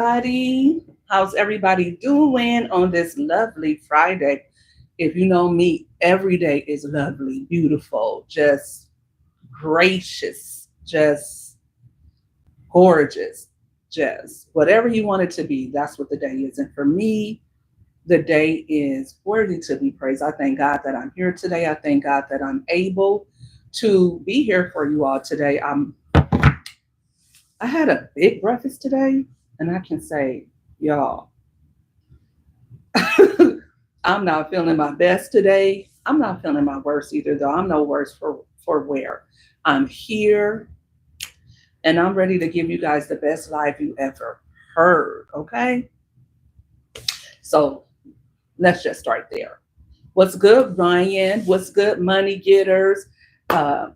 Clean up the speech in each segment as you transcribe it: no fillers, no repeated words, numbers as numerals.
Everybody. How's everybody doing on this lovely Friday? If you know me, every day is lovely, beautiful, just gracious, just gorgeous, just whatever you want it to be. That's what the day is. And for me, the day is worthy to be praised. I thank God that I'm here today. I thank God that I'm able to be here for you all today. I had a big breakfast today, and I can say, y'all, I'm not feeling my best today. I'm not feeling my worst either, though. I'm no worse for wear. I'm here, and I'm ready to give you guys the best life you ever heard. Okay, so let's just start there. What's good, Ryan? What's good, money getters? Uh,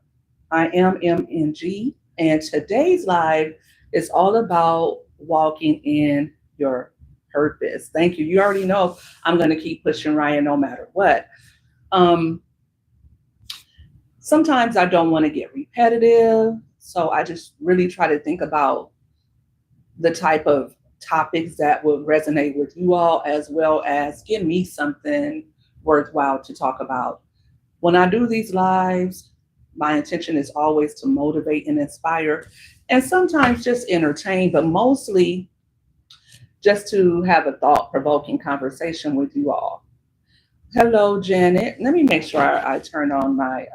I am MNG, and today's live is all about walking in your purpose. Thank you. You already know I'm going to keep pushing Ryan no matter what. Um, Sometimes I don't want to get repetitive, so I just really try to think about the type of topics that would resonate with you all, as well as give me something worthwhile to talk about. When I do these lives, my intention is always to motivate and inspire, and sometimes just entertain, but mostly just to have a thought provoking conversation with you all. Hello, Janet. Let me make sure I turn on my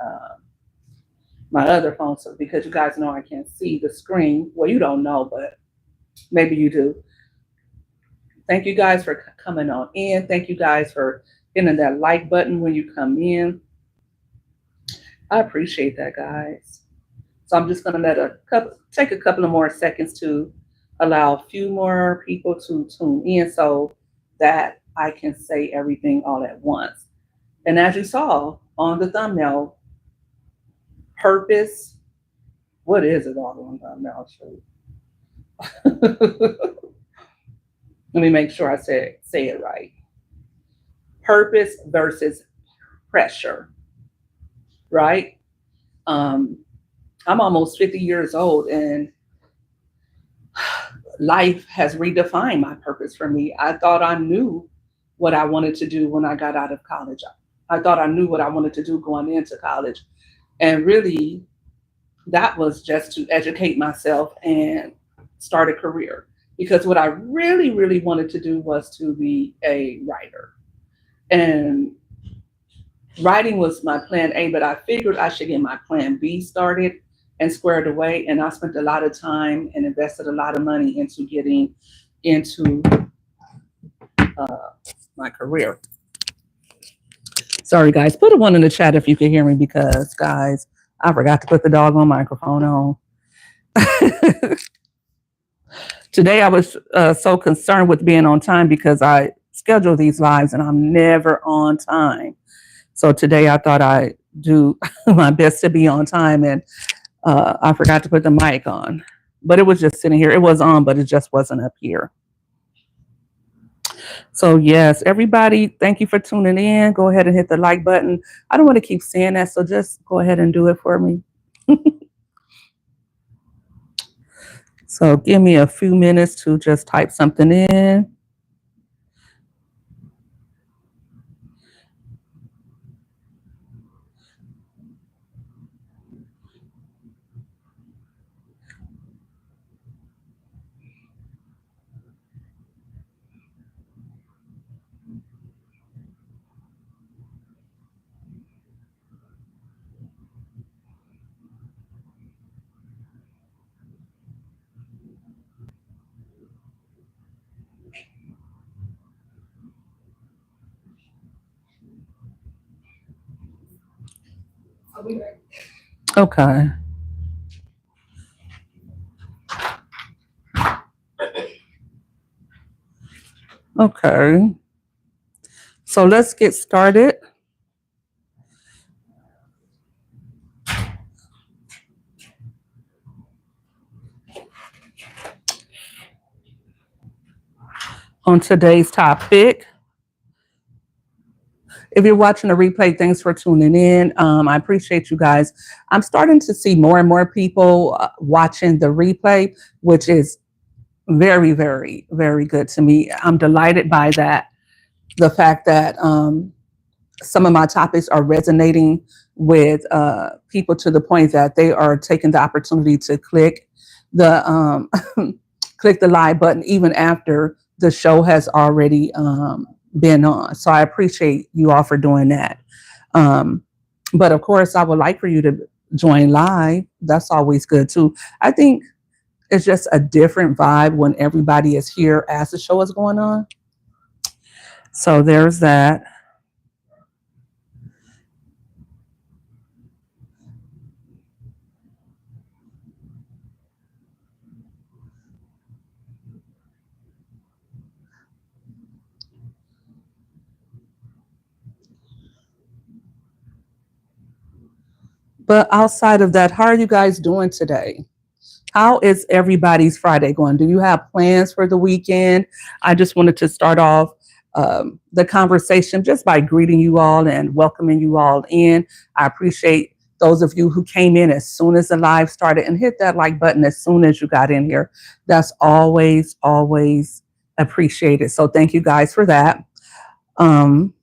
other phone, so because you guys know I can't see the screen. Well, you don't know, but maybe you do. Thank you guys for coming on in. Thank you guys for hitting that like button when you come in. I appreciate that, guys. So I'm just gonna take a couple of more seconds to allow a few more people to tune in so that I can say everything all at once. And as you saw on the thumbnail, purpose, what is it all on the thumbnail? Let me make sure I say it right. Purpose versus pressure, right? Um, I'm almost 50 years old, and life has redefined my purpose for me. I thought I knew what I wanted to do when I got out of college. I thought I knew what I wanted to do going into college. And really, that was just to educate myself and start a career. Because what I really, really wanted to do was to be a writer. And writing was my plan A, but I figured I should get my plan B started and squared away. And I spent a lot of time and invested a lot of money into getting into uh, my career. Sorry, guys. Put a one in the chat if you can hear me, because, guys, I forgot to put the doggone microphone on. Today, I was so concerned with being on time because I schedule these lives and I'm never on time. So today, I thought I'd do my best to be on time, and I forgot to put the mic on. But it was just sitting here. It was on, but it just wasn't up here. So, yes, everybody, thank you for tuning in. Go ahead and hit the like button. I don't want to keep saying that, so just go ahead and do it for me. So give me a few minutes to just type something in. Okay. Okay. So let's get started. On today's topic. If you're watching the replay, thanks for tuning in. I appreciate you guys. I'm starting to see more and more people watching the replay, which is very, very, very good to me. I'm delighted by that. The fact that some of my topics are resonating with people to the point that they are taking the opportunity to the click the live button even after the show has already been on. So I appreciate you all for doing that. Um, but of course, I would like for you to join live. That's always good too. I think it's just a different vibe when everybody is here as the show is going on. So there's that. But outside of that, how are you guys doing today? How is everybody's Friday going? Do you have plans for the weekend? I just wanted to start off the conversation just by greeting you all and welcoming you all in. I appreciate those of you who came in as soon as the live started and hit that like button as soon as you got in here. That's always, always appreciated. So thank you guys for that. Um,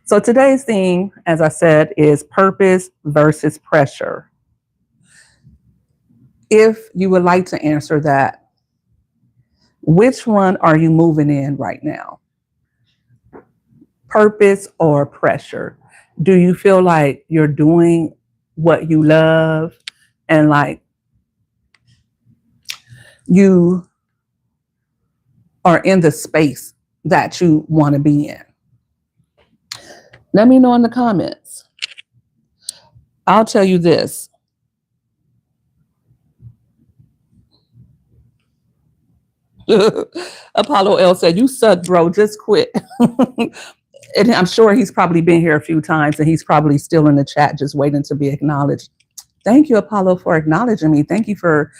so today's theme, as I said, is purpose versus pressure. If you would like to answer that, which one are you moving in right now? Purpose or pressure? Do you feel like you're doing what you love and like you are in the space that you want to be in? Let me know in the comments. I'll tell you this. Apollo L said, "You suck, bro. Just quit." And I'm sure he's probably been here a few times and he's probably still in the chat just waiting to be acknowledged. Thank you, Apollo, for acknowledging me. Thank you for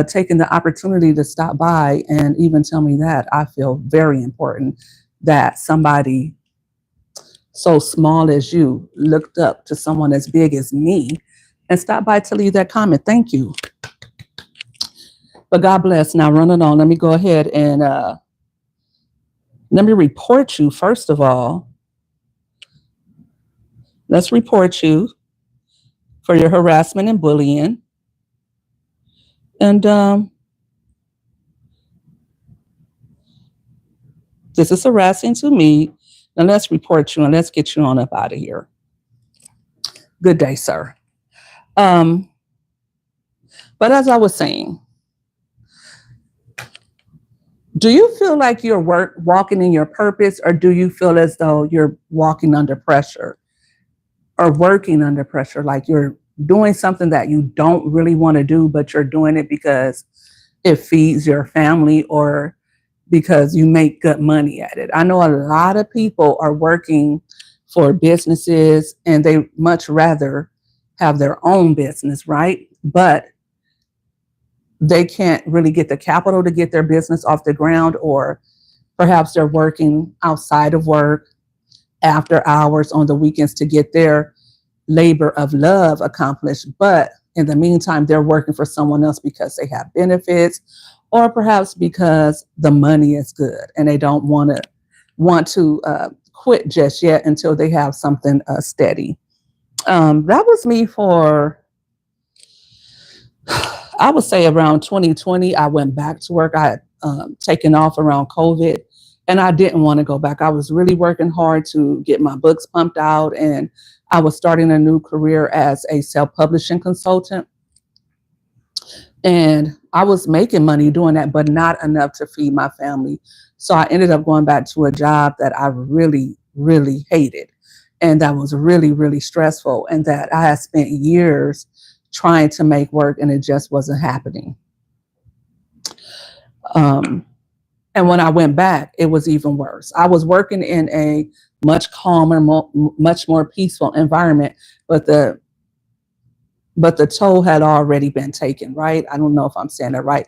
taking the opportunity to stop by and even tell me that. I feel very important that somebody so small as you looked up to someone as big as me and stopped by to leave that comment. Thank you. But God bless. Now, running on, let me go ahead and let me report you, first of all. Let's report you for your harassment and bullying. And this is harassing to me. And let's report you and let's get you on up out of here. Good day, sir. But as I was saying, do you feel like you're walking in your purpose, or do you feel as though you're walking under pressure or working under pressure? Like you're doing something that you don't really want to do, but you're doing it because it feeds your family or because you make good money at it. I know a lot of people are working for businesses and they much rather have their own business, right? But they can't really get the capital to get their business off the ground, or perhaps they're working outside of work after hours on the weekends to get their labor of love accomplished. But in the meantime, they're working for someone else because they have benefits, or perhaps because the money is good and they don't want to quit just yet until they have something steady. That was me for, I would say around 2020. I went back to work. I had taken off around COVID and I didn't want to go back. I was really working hard to get my books pumped out, and I was starting a new career as a self-publishing consultant. And I was making money doing that, but not enough to feed my family. So I ended up going back to a job that I really, really hated. And that was really, really stressful. And that I had spent years trying to make work and it just wasn't happening. And when I went back, it was even worse. I was working in a much calmer, much more peaceful environment, but the toll had already been taken, right? I don't know if I'm saying that right.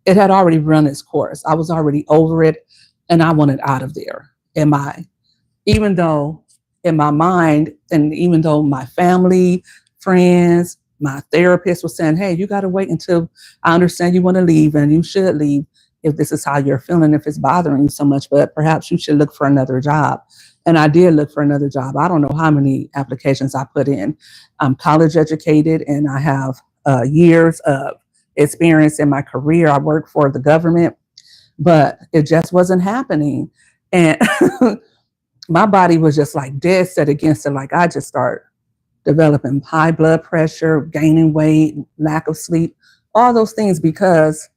It had already run its course. I was already over it and I wanted out of there. Even though in my mind, and even though my family, friends, my therapist was saying, hey, you got to wait until I understand you want to leave, and you should leave if this is how you're feeling, if it's bothering you so much, but perhaps you should look for another job. And I did look for another job. I don't know how many applications I put in. I'm college educated and I have years of experience in my career. I work for the government, but it just wasn't happening. And my body was just like dead set against it. Like I just started developing high blood pressure, gaining weight, lack of sleep, all those things because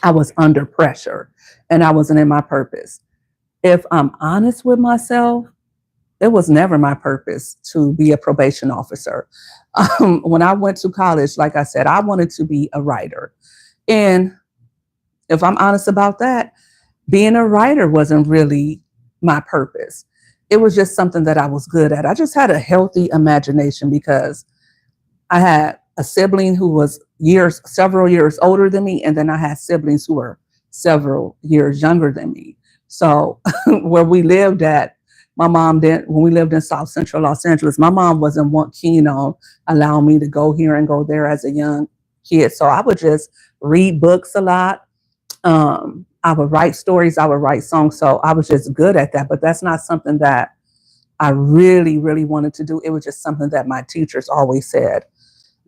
I was under pressure and I wasn't in my purpose. If I'm honest with myself, it was never my purpose to be a probation officer. When I went to college, like I said, I wanted to be a writer. And if I'm honest about that, being a writer wasn't really my purpose. It was just something that I was good at. I just had a healthy imagination because I had a sibling who was several years older than me, and then I had siblings who were several years younger than me. So where we lived at, my mom didn't, when we lived in South Central Los Angeles, my mom wasn't keen on allowing me to go here and go there as a young kid. So I would just read books a lot. I would write stories, I would write songs. So I was just good at that. But that's not something that I really, really wanted to do. It was just something that my teachers always said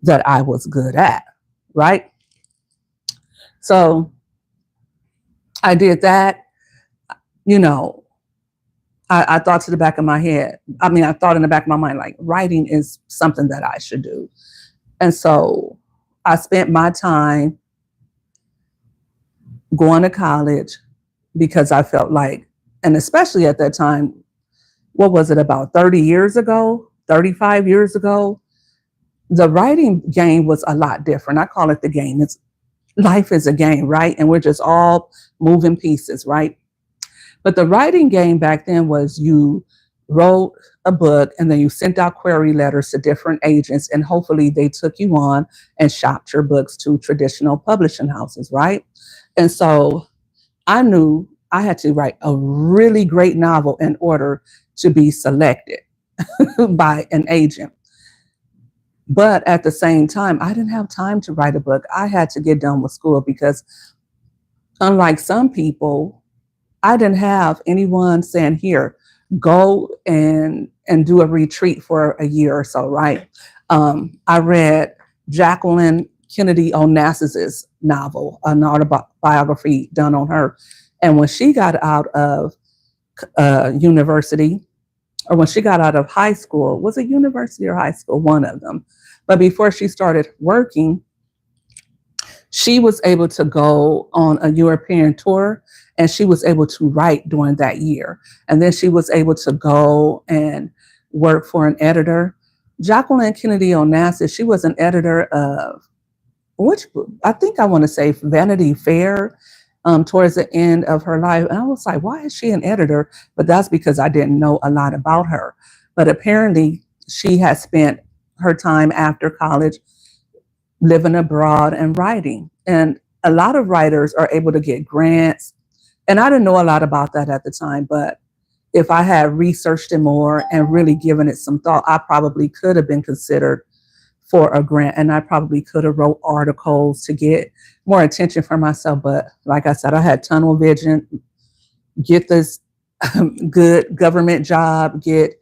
that I was good at, right? So I did that. You know, I thought to the back of my head, I thought in the back of my mind, like writing is something that I should do. And so I spent my time going to college because I felt like, and especially at that time, what was it, about 30 years ago, 35 years ago, the writing game was a lot different. I call it the game. Life is a game, right? And we're just all moving pieces, right? But the writing game back then was you wrote a book and then you sent out query letters to different agents, and hopefully they took you on and shopped your books to traditional publishing houses, right? And so I knew I had to write a really great novel in order to be selected by an agent. But at the same time, I didn't have time to write a book. I had to get done with school because unlike some people, I didn't have anyone saying, here, go and do a retreat for a year or so, right? I read Jacqueline Kennedy Onassis's novel, an autobiography done on her. And when she got out of university, or when she got out of high school, was it university or high school? One of them. But before she started working, she was able to go on a European tour, and she was able to write during that year. And then she was able to go and work for an editor. Jacqueline Kennedy Onassis, she was an editor of, which I think I want to say Vanity Fair, towards the end of her life. And I was like, why is she an editor? But that's because I didn't know a lot about her. But apparently she had spent her time after college living abroad and writing. And a lot of writers are able to get grants. And I didn't know a lot about that at the time, but if I had researched it more and really given it some thought, I probably could have been considered for a grant, and I probably could have wrote articles to get more attention for myself. But like I said, I had tunnel vision, get this good government job, get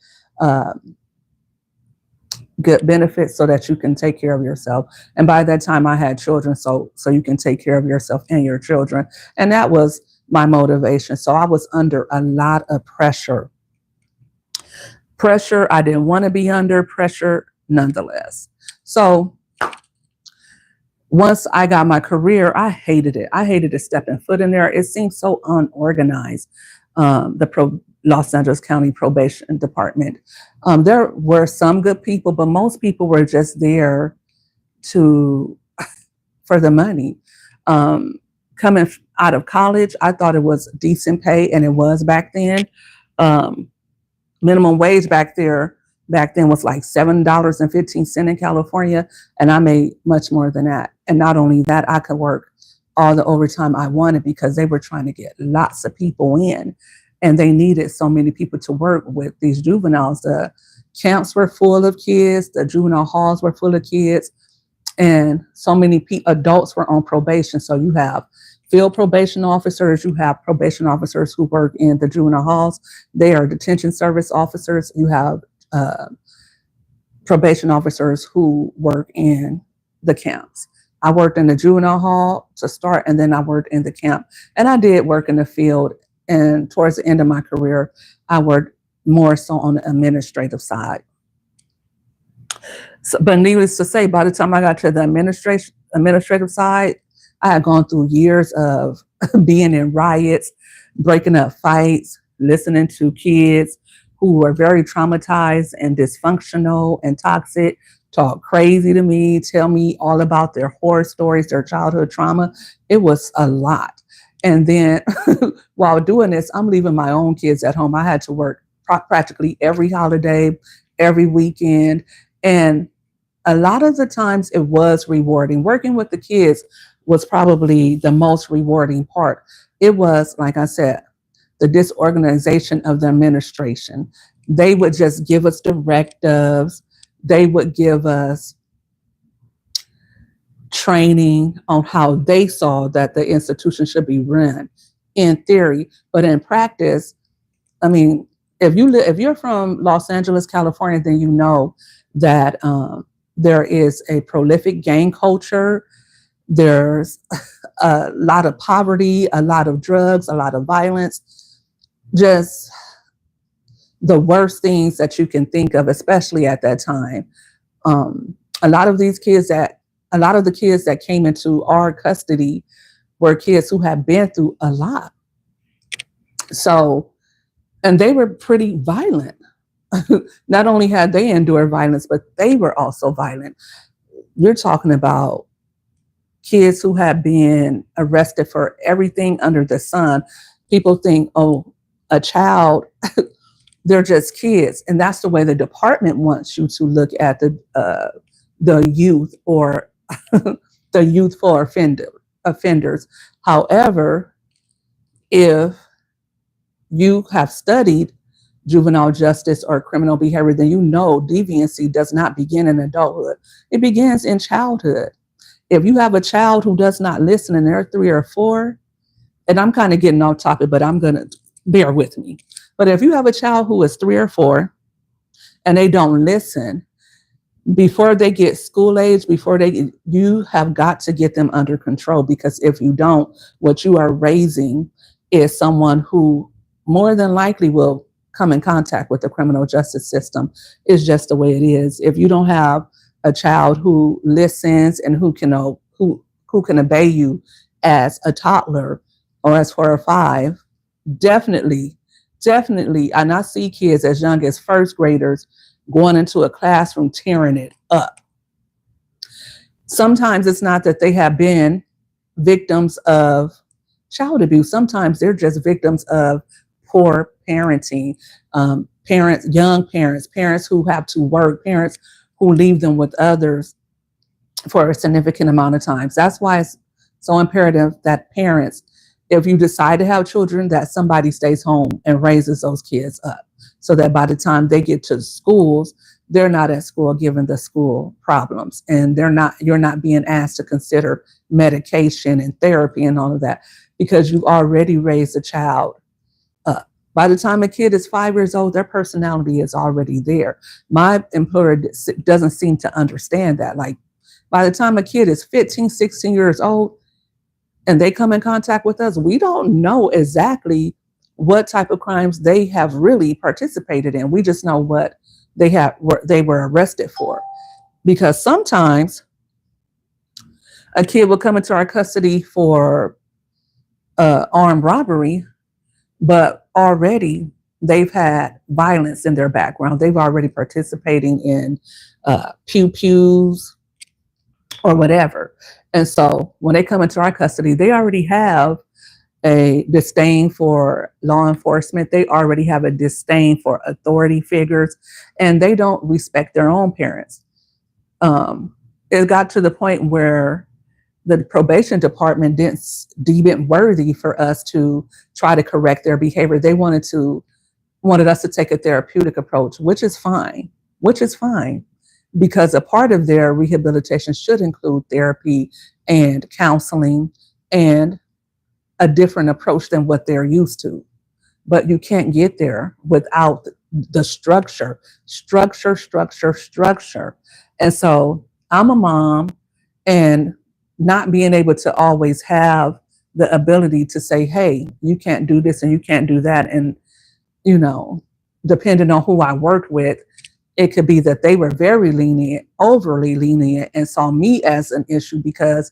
good benefits so that you can take care of yourself. And by that time I had children, so you can take care of yourself and your children. And that was my motivation. So I was under a lot of pressure. Pressure I didn't want to be under, pressure nonetheless. So once I got my career, I hated it. I hated stepping foot in there. It seemed so unorganized. Los Angeles County Probation Department. There were some good people, but most people were just there for the money. Coming out of college, I thought it was decent pay, and it was back then. Minimum wage back then was like $7.15 in California, and I made much more than that. And not only that, I could work all the overtime I wanted because they were trying to get lots of people in. And they needed so many people to work with these juveniles. The camps were full of kids, the juvenile halls were full of kids, and so many adults were on probation. So you have field probation officers, you have probation officers who work in the juvenile halls, they are detention service officers, you have uh, probation officers who work in the camps. I worked in the juvenile hall to start, and then I worked in the camp. And I did work in the field. And towards the end of my career, I worked more so on the administrative side. So, but needless to say, by the time I got to the administrative side, I had gone through years of being in riots, breaking up fights, listening to kids who were very traumatized and dysfunctional and toxic talk crazy to me, tell me all about their horror stories, their childhood trauma. It was a lot. And then while doing this, I'm leaving my own kids at home. I had to work practically every holiday, every weekend. And a lot of the times it was rewarding. Working with the kids was probably the most rewarding part. It was, like I said, the disorganization of the administration. They would just give us directives. They would give us training on how they saw that the institution should be run in theory. But in practice, I mean, if you're from Los Angeles, California, then you know that there is a prolific gang culture. There's a lot of poverty, a lot of drugs, a lot of violence, just the worst things that you can think of, especially at that time. A lot of the kids that came into our custody were kids who had been through a lot. So, and they were pretty violent. Not only had they endured violence, but they were also violent. You're talking about kids who have been arrested for everything under the sun. People think, oh, a child, they're just kids. And that's the way the department wants you to look at the youth or the youthful offenders. However, if you have studied juvenile justice or criminal behavior, then you know deviancy does not begin in adulthood. It begins in childhood. If you have a child who does not listen and they're 3 or 4, and I'm kind of getting off topic, but I'm going to bear with me. But if you have a child who is 3 or 4 and they don't listen, before they get school age, you have got to get them under control, because if you don't, what you are raising is someone who more than likely will come in contact with the criminal justice system. Is just the way it is. If you don't have a child who listens and who can obey you as a toddler or as 4 or 5, definitely, and I see kids as young as first graders going into a classroom tearing it up. Sometimes it's not that they have been victims of child abuse. Sometimes they're just victims of poor parenting, young parents who have to work, parents who leave them with others for a significant amount of times. That's why it's so imperative that parents, if you decide to have children, that somebody stays home and raises those kids up, so that by the time they get to schools, they're not at school given the school problems, and you're not being asked to consider medication and therapy and all of that, because you've already raised a child up. By the time a kid is 5 years old, their personality is already there. My employer doesn't seem to understand that. Like, by the time a kid is 15, 16 years old and they come in contact with us, we don't know exactly what type of crimes they have really participated in. We just know what they were arrested for. Because sometimes a kid will come into our custody for armed robbery, but already they've had violence in their background. They've already participating in pew-pews or whatever. And so when they come into our custody, they already have a disdain for law enforcement. They already have a disdain for authority figures, and they don't respect their own parents. It got to the point where the probation department didn't deem it worthy for us to try to correct their behavior. They wanted us to take a therapeutic approach, which is fine. which is fine because a part of their rehabilitation should include therapy and counseling and a different approach than what they're used to. But you can't get there without the structure. And so I'm a mom, and not being able to always have the ability to say, hey, you can't do this and you can't do that. And, you know, depending on who I worked with, it could be that they were very lenient, overly lenient, and saw me as an issue because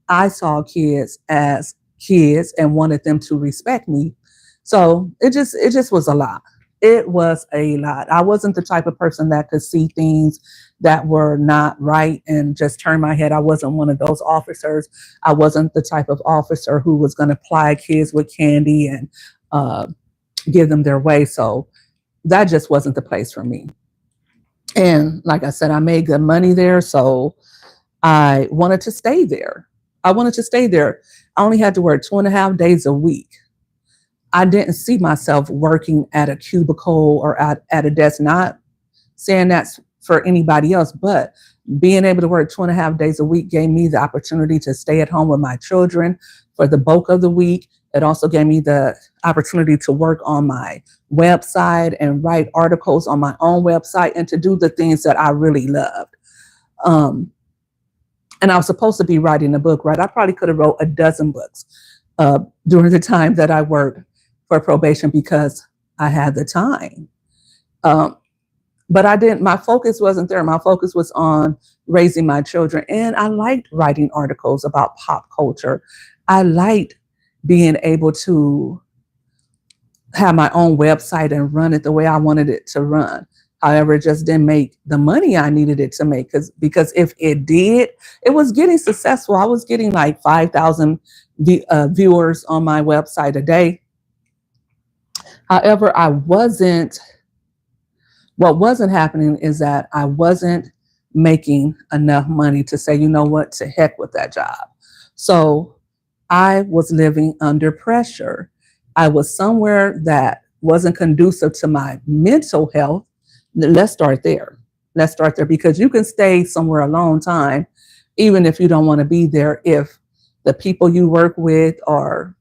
I saw kids as kids and wanted them to respect me. So it just was a lot. It was a lot. I wasn't the type of person that could see things that were not right and just turn my head. I wasn't one of those officers. I wasn't the type of officer who was going to ply kids with candy and uh, give them their way. So that just wasn't the place for me. And like I said, I made good money there. So I wanted to stay there. I wanted to stay there. I only had to work 2.5 days a week. I didn't see myself working at a cubicle or at a desk, not saying that's for anybody else, but being able to work 2.5 days a week gave me the opportunity to stay at home with my children for the bulk of the week. It also gave me the opportunity to work on my website and write articles on my own website and to do the things that I really loved. Um, and I was supposed to be writing a book, right? I probably could have wrote a dozen books during the time that I worked for probation because I had the time. Um, but I didn't, my focus wasn't there. My focus was on raising my children. And I liked writing articles about pop culture. I liked being able to have my own website and run it the way I wanted it to run. However, it just didn't make the money I needed it to make because if it did, it was getting successful. I was getting like 5,000 viewers on my website a day. However, what wasn't happening is that I wasn't making enough money to say, you know what, to heck with that job. So I was living under pressure. I was somewhere that wasn't conducive to my mental health. Let's start there. Let's start there because you can stay somewhere a long time, even if you don't want to be there, if the people you work with are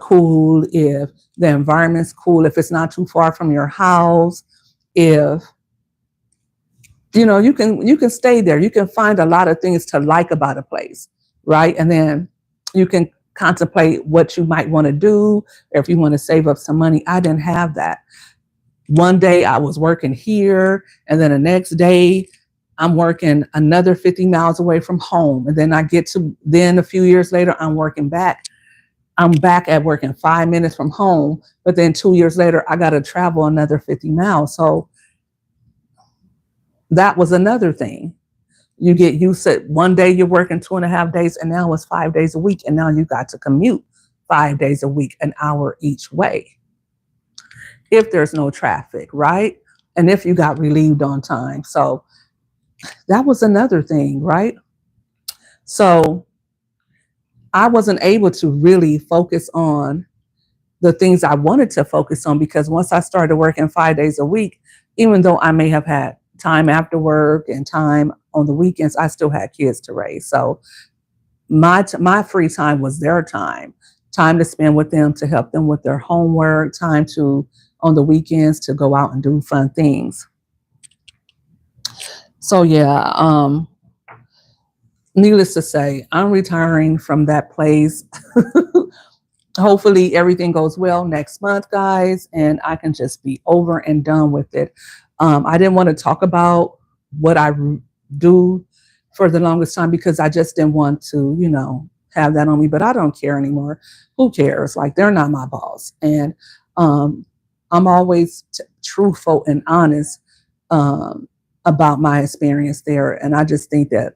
cool, if the environment's cool, if it's not too far from your house, if you can stay there. You can find a lot of things to like about a place, right? And then you can contemplate what you might want to do, or if you want to save up some money. I didn't have that. One day I was working here, and then the next day I'm working another 50 miles away from home. And then then a few years later, I'm working back. I'm back at working 5 minutes from home, but then 2 years later, I got to travel another 50 miles. So that was another thing. You get used to one day you're working 2.5 days, and now it's 5 days a week. And now you got to commute 5 days a week, an hour each way. If there's no traffic, right? And if you got relieved on time. So that was another thing, right? So I wasn't able to really focus on the things I wanted to focus on because once I started working 5 days a week, even though I may have had time after work and time on the weekends, I still had kids to raise. So my free time was their time to spend with them, to help them with their homework, time to on the weekends to go out and do fun things. So yeah, needless to say, I'm retiring from that place. Hopefully everything goes well next month, guys, and I can just be over and done with it. I didn't want to talk about what I do for the longest time because I just didn't want to, have that on me, but I don't care anymore. Who cares? Like, they're not my boss. And I'm always truthful and honest about my experience there. And I just think that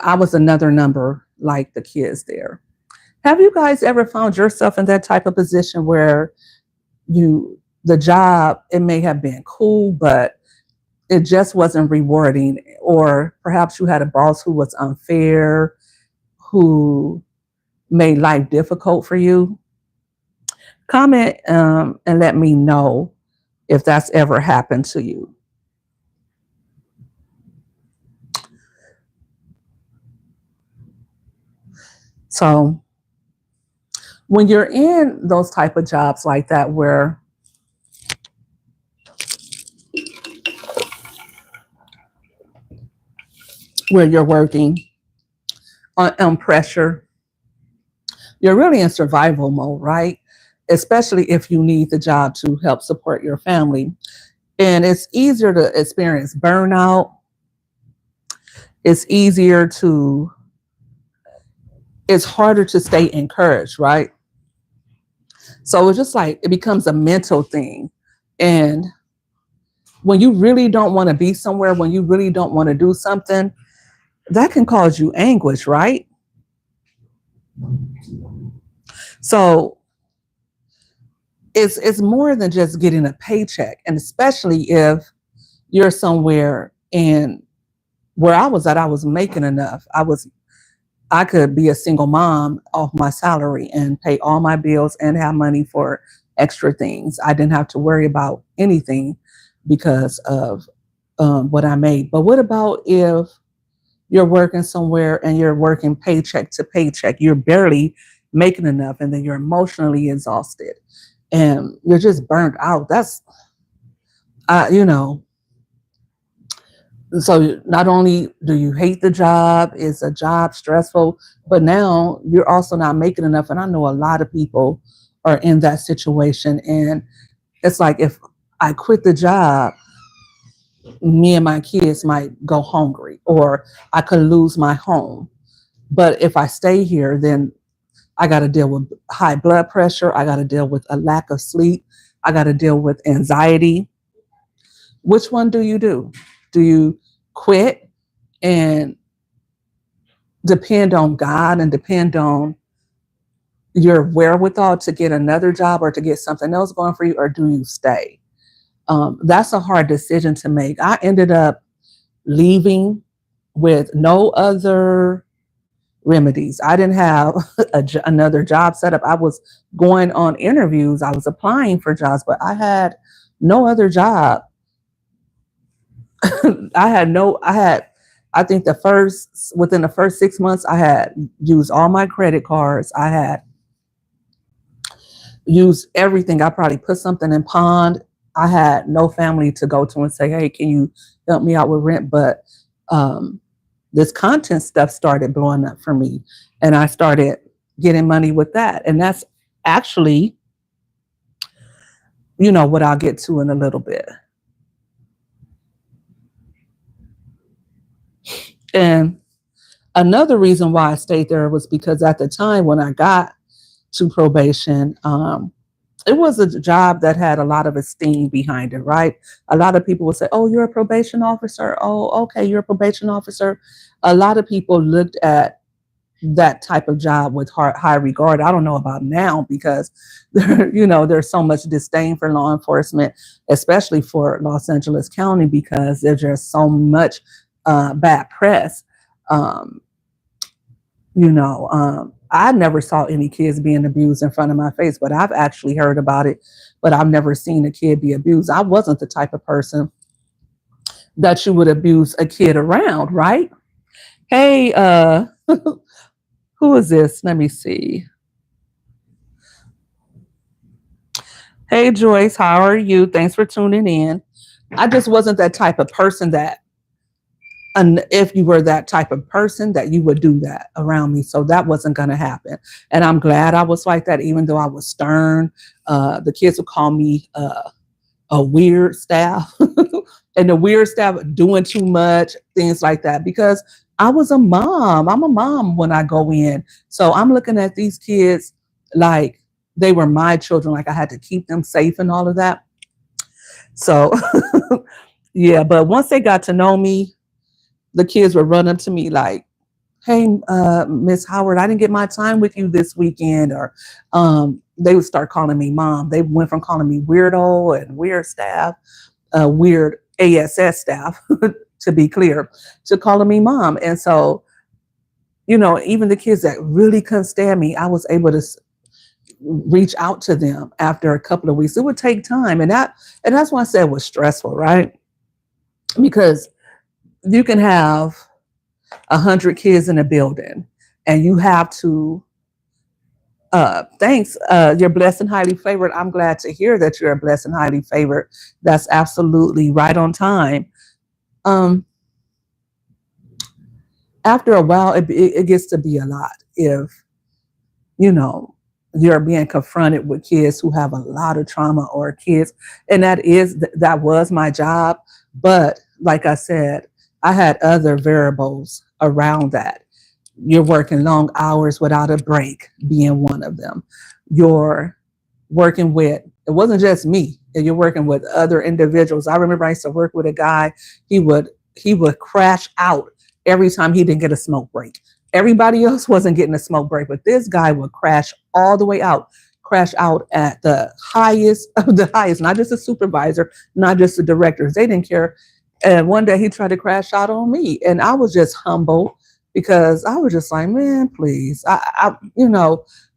I was another number like the kids there. Have you guys ever found yourself in that type of position where the job, it may have been cool, but it just wasn't rewarding, or perhaps you had a boss who was unfair, who made life difficult for you? Comment and let me know if that's ever happened to you. So when you're in those type of jobs like that, where you're working on pressure, you're really in survival mode, right? Especially if you need the job to help support your family. And it's easier to experience burnout. It's easier to, it's harder to stay encouraged, right? So it's just like it becomes a mental thing. And when you really don't want to be somewhere, when you really don't want to do something, that can cause you anguish, right? So it's more than just getting a paycheck. And especially if you're somewhere, and where I was at, I was making enough. I could be a single mom off my salary and pay all my bills and have money for extra things. I didn't have to worry about anything because of what I made. But what about if you're working somewhere and you're working paycheck to paycheck? You're barely making enough, and then you're emotionally exhausted and you're just burnt out. That's, you know, so not only do you hate the job, is a job stressful, but now you're also not making enough. And I know a lot of people are in that situation. And it's like, if I quit the job, me and my kids might go hungry, or I could lose my home. But if I stay here, then I got to deal with high blood pressure. I got to deal with a lack of sleep. I got to deal with anxiety. Which one do you do? Do you quit and depend on God and depend on your wherewithal to get another job or to get something else going for you, or do you stay? That's a hard decision to make. I ended up leaving with no other remedies. I didn't have another job set up. I was going on interviews, I was applying for jobs, but I had no other job. I think within the first 6 months, I had used all my credit cards. I had used everything. I probably put something in pond. I had no family to go to and say, hey, can you help me out with rent? But this content stuff started blowing up for me, and I started getting money with that. And that's actually, what I'll get to in a little bit. And another reason why I stayed there was because at the time when I got to probation, it was a job that had a lot of esteem behind it, right? A lot of people would say, oh, you're a probation officer. Oh, okay, you're a probation officer. A lot of people looked at that type of job with high regard. I don't know about now, because there's so much disdain for law enforcement, especially for Los Angeles County, because there's just so much bad press. I never saw any kids being abused in front of my face, but I've actually heard about it, but I've never seen a kid be abused. I wasn't the type of person that you would abuse a kid around, right? Hey, who is this? Let me see. Hey, Joyce, how are you? Thanks for tuning in. I just wasn't that type of person and if you were that type of person, that you would do that around me. So that wasn't going to happen. And I'm glad I was like that, even though I was stern. The kids would call me a weird staff and the weird staff doing too much, things like that, because I was a mom. I'm a mom when I go in. So I'm looking at these kids like they were my children, like I had to keep them safe and all of that. So, yeah, but once they got to know me, the kids would run up to me like, hey, Miss Howard, I didn't get my time with you this weekend. Or they would start calling me mom. They went from calling me weirdo and weird staff, weird ASS staff, to be clear, to calling me mom. And so, even the kids that really couldn't stand me, I was able to reach out to them after a couple of weeks. It would take time. And that's why I said it was stressful, right? Because you can have 100 kids in a building and you have to thanks. You're blessed and highly favored. I'm glad to hear that you're blessed and highly favored. That's absolutely right on time. Um, After a while, it gets to be a lot if, you know, you're being confronted with kids who have a lot of trauma or kids. And that was my job. But like I said, I had other variables around that. You're working long hours without a break, being one of them. You're working with, it wasn't just me, you're working with other individuals. I remember I used to work with a guy, he would crash out every time he didn't get a smoke break. Everybody else wasn't getting a smoke break, but this guy would crash all the way out, crash out at the highest of the highest, not just a supervisor, not just the directors. They didn't care. And one day he tried to crash out on me. And I was just humble because I was just like, man, please.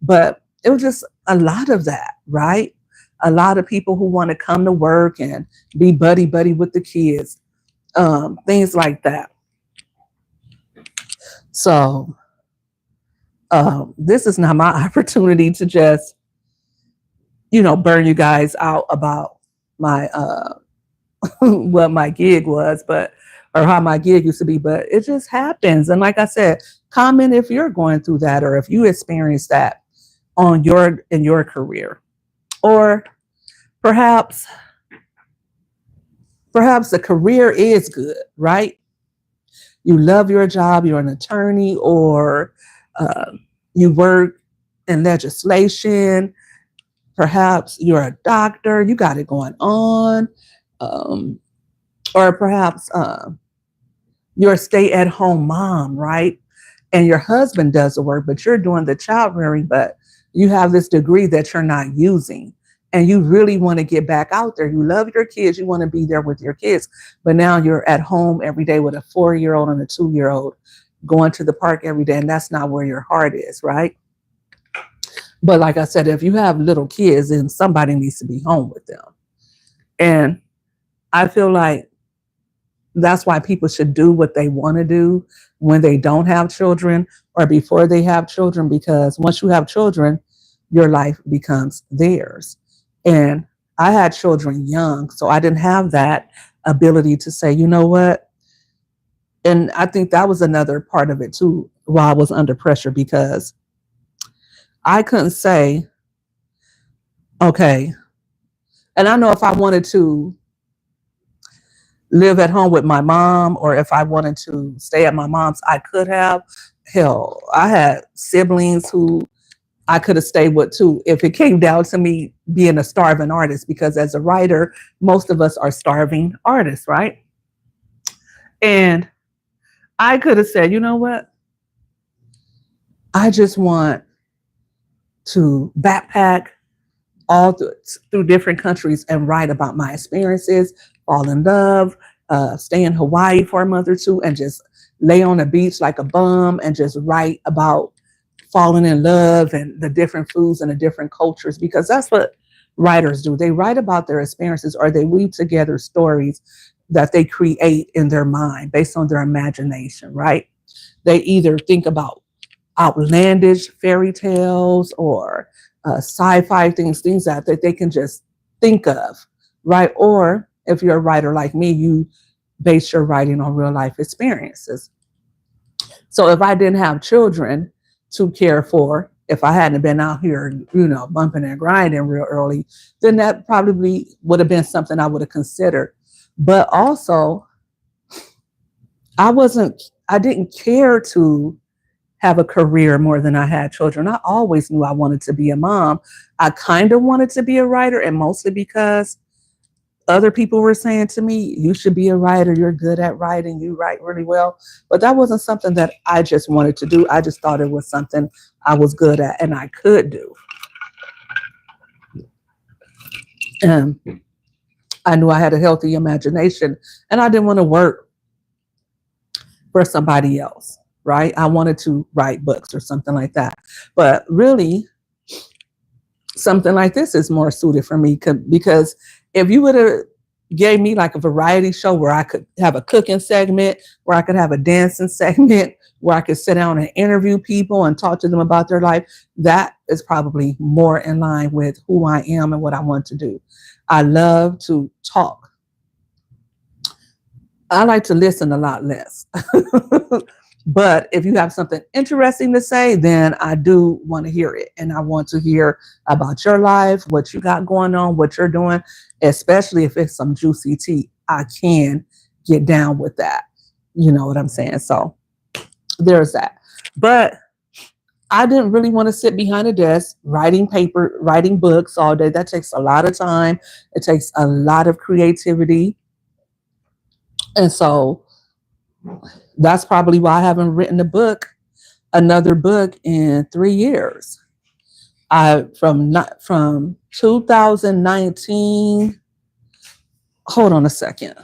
But it was just a lot of that, right? A lot of people who want to come to work and be buddy buddy with the kids, things like that. So this is not my opportunity to just, burn you guys out about my what my gig was, but or how my gig used to be, but it just happens. And like I said, comment if you're going through that or if you experience that in your career. Or perhaps the career is good, right? You love your job, you're an attorney, or you work in legislation, perhaps you're a doctor, you got it going on, or perhaps you're a stay-at-home mom, right? And your husband does the work, but you're doing the child rearing, but you have this degree that you're not using. And you really want to get back out there. You love your kids. You want to be there with your kids. But now you're at home every day with a 4-year-old and a 2-year-old going to the park every day. And that's not where your heart is, right? But like I said, if you have little kids, then somebody needs to be home with them. And I feel like that's why people should do what they want to do when they don't have children or before they have children, because once you have children, your life becomes theirs. And I had children young, so I didn't have that ability to say, you know what? And I think that was another part of it too, while I was under pressure, because I couldn't say, okay, and I know if I wanted to live at home with my mom or if I wanted to stay at my mom's, I could have. Hell, I had siblings who I could have stayed with too if it came down to me being a starving artist, because as a writer, most of us are starving artists, right? And I could have said, you know what? I just want to backpack all through different countries and write about my experiences, fall in love, stay in Hawaii for a month or two, and just lay on the beach like a bum and just write about falling in love and the different foods and the different cultures, because that's what writers do. They write about their experiences, or they weave together stories that they create in their mind based on their imagination, right? They either think about outlandish fairy tales or sci-fi things that they can just think of, right? Or if you're a writer like me, you base your writing on real life experiences. So if I didn't have children to care for, if I hadn't been out here, bumping and grinding real early, then that probably would have been something I would have considered. But also, I didn't care to have a career more than I had children. I always knew I wanted to be a mom. I kind of wanted to be a writer, and mostly because other people were saying to me, you should be a writer. You're good at writing. You write really well. But that wasn't something that I just wanted to do. I just thought it was something I was good at and I could do. I knew I had a healthy imagination, and I didn't want to work for somebody else, right? I wanted to write books or something like that. But really, something like this is more suited for me because if you would have gave me like a variety show where I could have a cooking segment, where I could have a dancing segment, where I could sit down and interview people and talk to them about their life, that is probably more in line with who I am and what I want to do. I love to talk. I like to listen a lot less. But if you have something interesting to say, then I do want to hear it. And I want to hear about your life, what you got going on, what you're doing, especially if it's some juicy tea. I can get down with that. You know what I'm saying? So there's that. But I didn't really want to sit behind a desk writing paper, writing books all day. That takes a lot of time. It takes a lot of creativity. And so that's probably why I haven't written another book in 3 years. I from 2019. Hold on a second.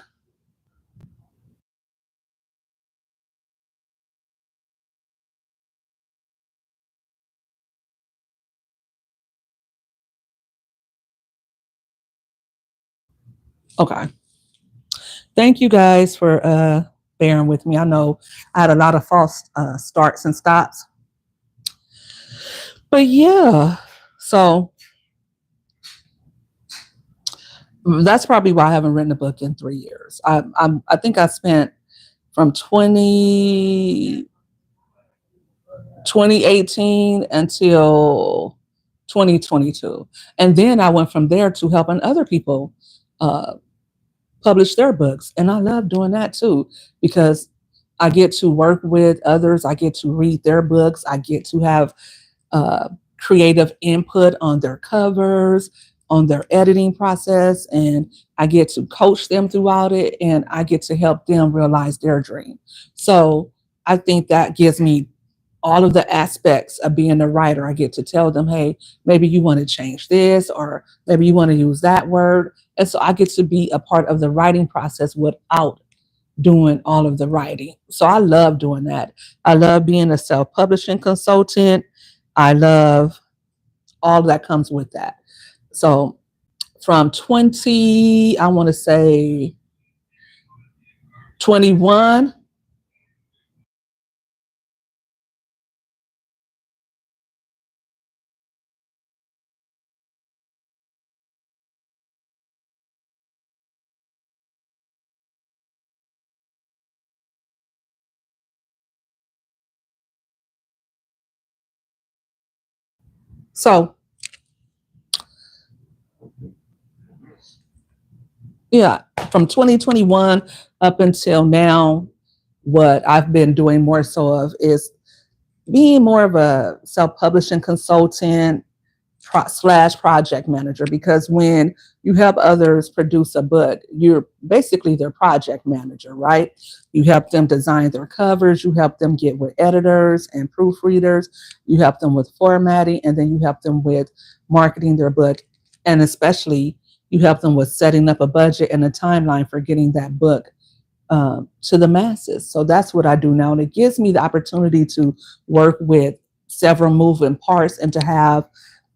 Okay. Thank you guys for bearing with me. I know I had a lot of false starts and stops. But yeah, so that's probably why I haven't written a book in 3 years. I think I spent from 2018 until 2022. And then I went from there to helping other people uh, publish their books. And I love doing that too, because I get to work with others. I get to read their books. I get to have uh, creative input on their covers, on their editing process, and I get to coach them throughout it, and I get to help them realize their dream. So I think that gives me all of the aspects of being a writer. I get to tell them, hey, maybe you want to change this, or maybe you want to use that word. And so I get to be a part of the writing process without doing all of the writing. So I love doing that. I love being a self publishing consultant. I love all that comes with that. So from 20, I want to say 21. So yeah, from 2021 up until now, what I've been doing more so of is being more of a self-publishing consultant slash project manager, because when you help others produce a book, you're basically their project manager, right? You help them design their covers, you help them get with editors and proofreaders, you help them with formatting, and then you help them with marketing their book. And especially, you help them with setting up a budget and a timeline for getting that book to the masses. So that's what I do now. And it gives me the opportunity to work with several moving parts and to have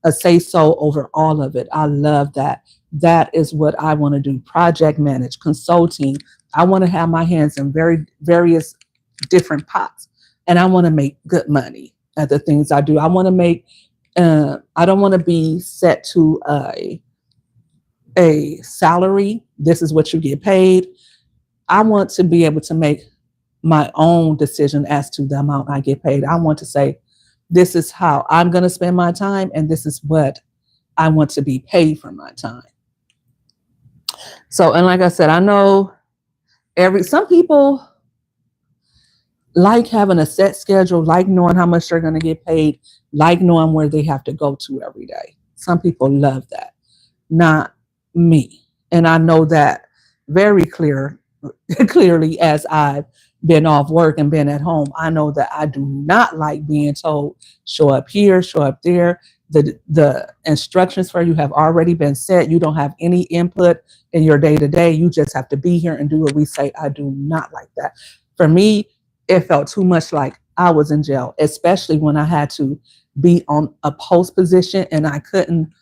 a say so over all of it. I love that. That is what I want to do. Project manage, consulting. I want to have my hands in various different pots, and I want to make good money at the things I do. I want to make. I don't want to be set to a salary. This is what you get paid. I want to be able to make my own decision as to the amount I get paid. I want to say, this is how I'm going to spend my time, and this is what I want to be paid for my time. So, and like I said, I know some people like having a set schedule, like knowing how much they're going to get paid, like knowing where they have to go to every day. Some people love that. Not me. And I know that very clearly as I've been off work and been at home. I know that I do not like being told, show up here, show up there. The instructions for you have already been set. You don't have any input in your day to day. You just have to be here and do what we say. I do not like that. For me, it felt too much like I was in jail, especially when I had to be on a post position and I couldn't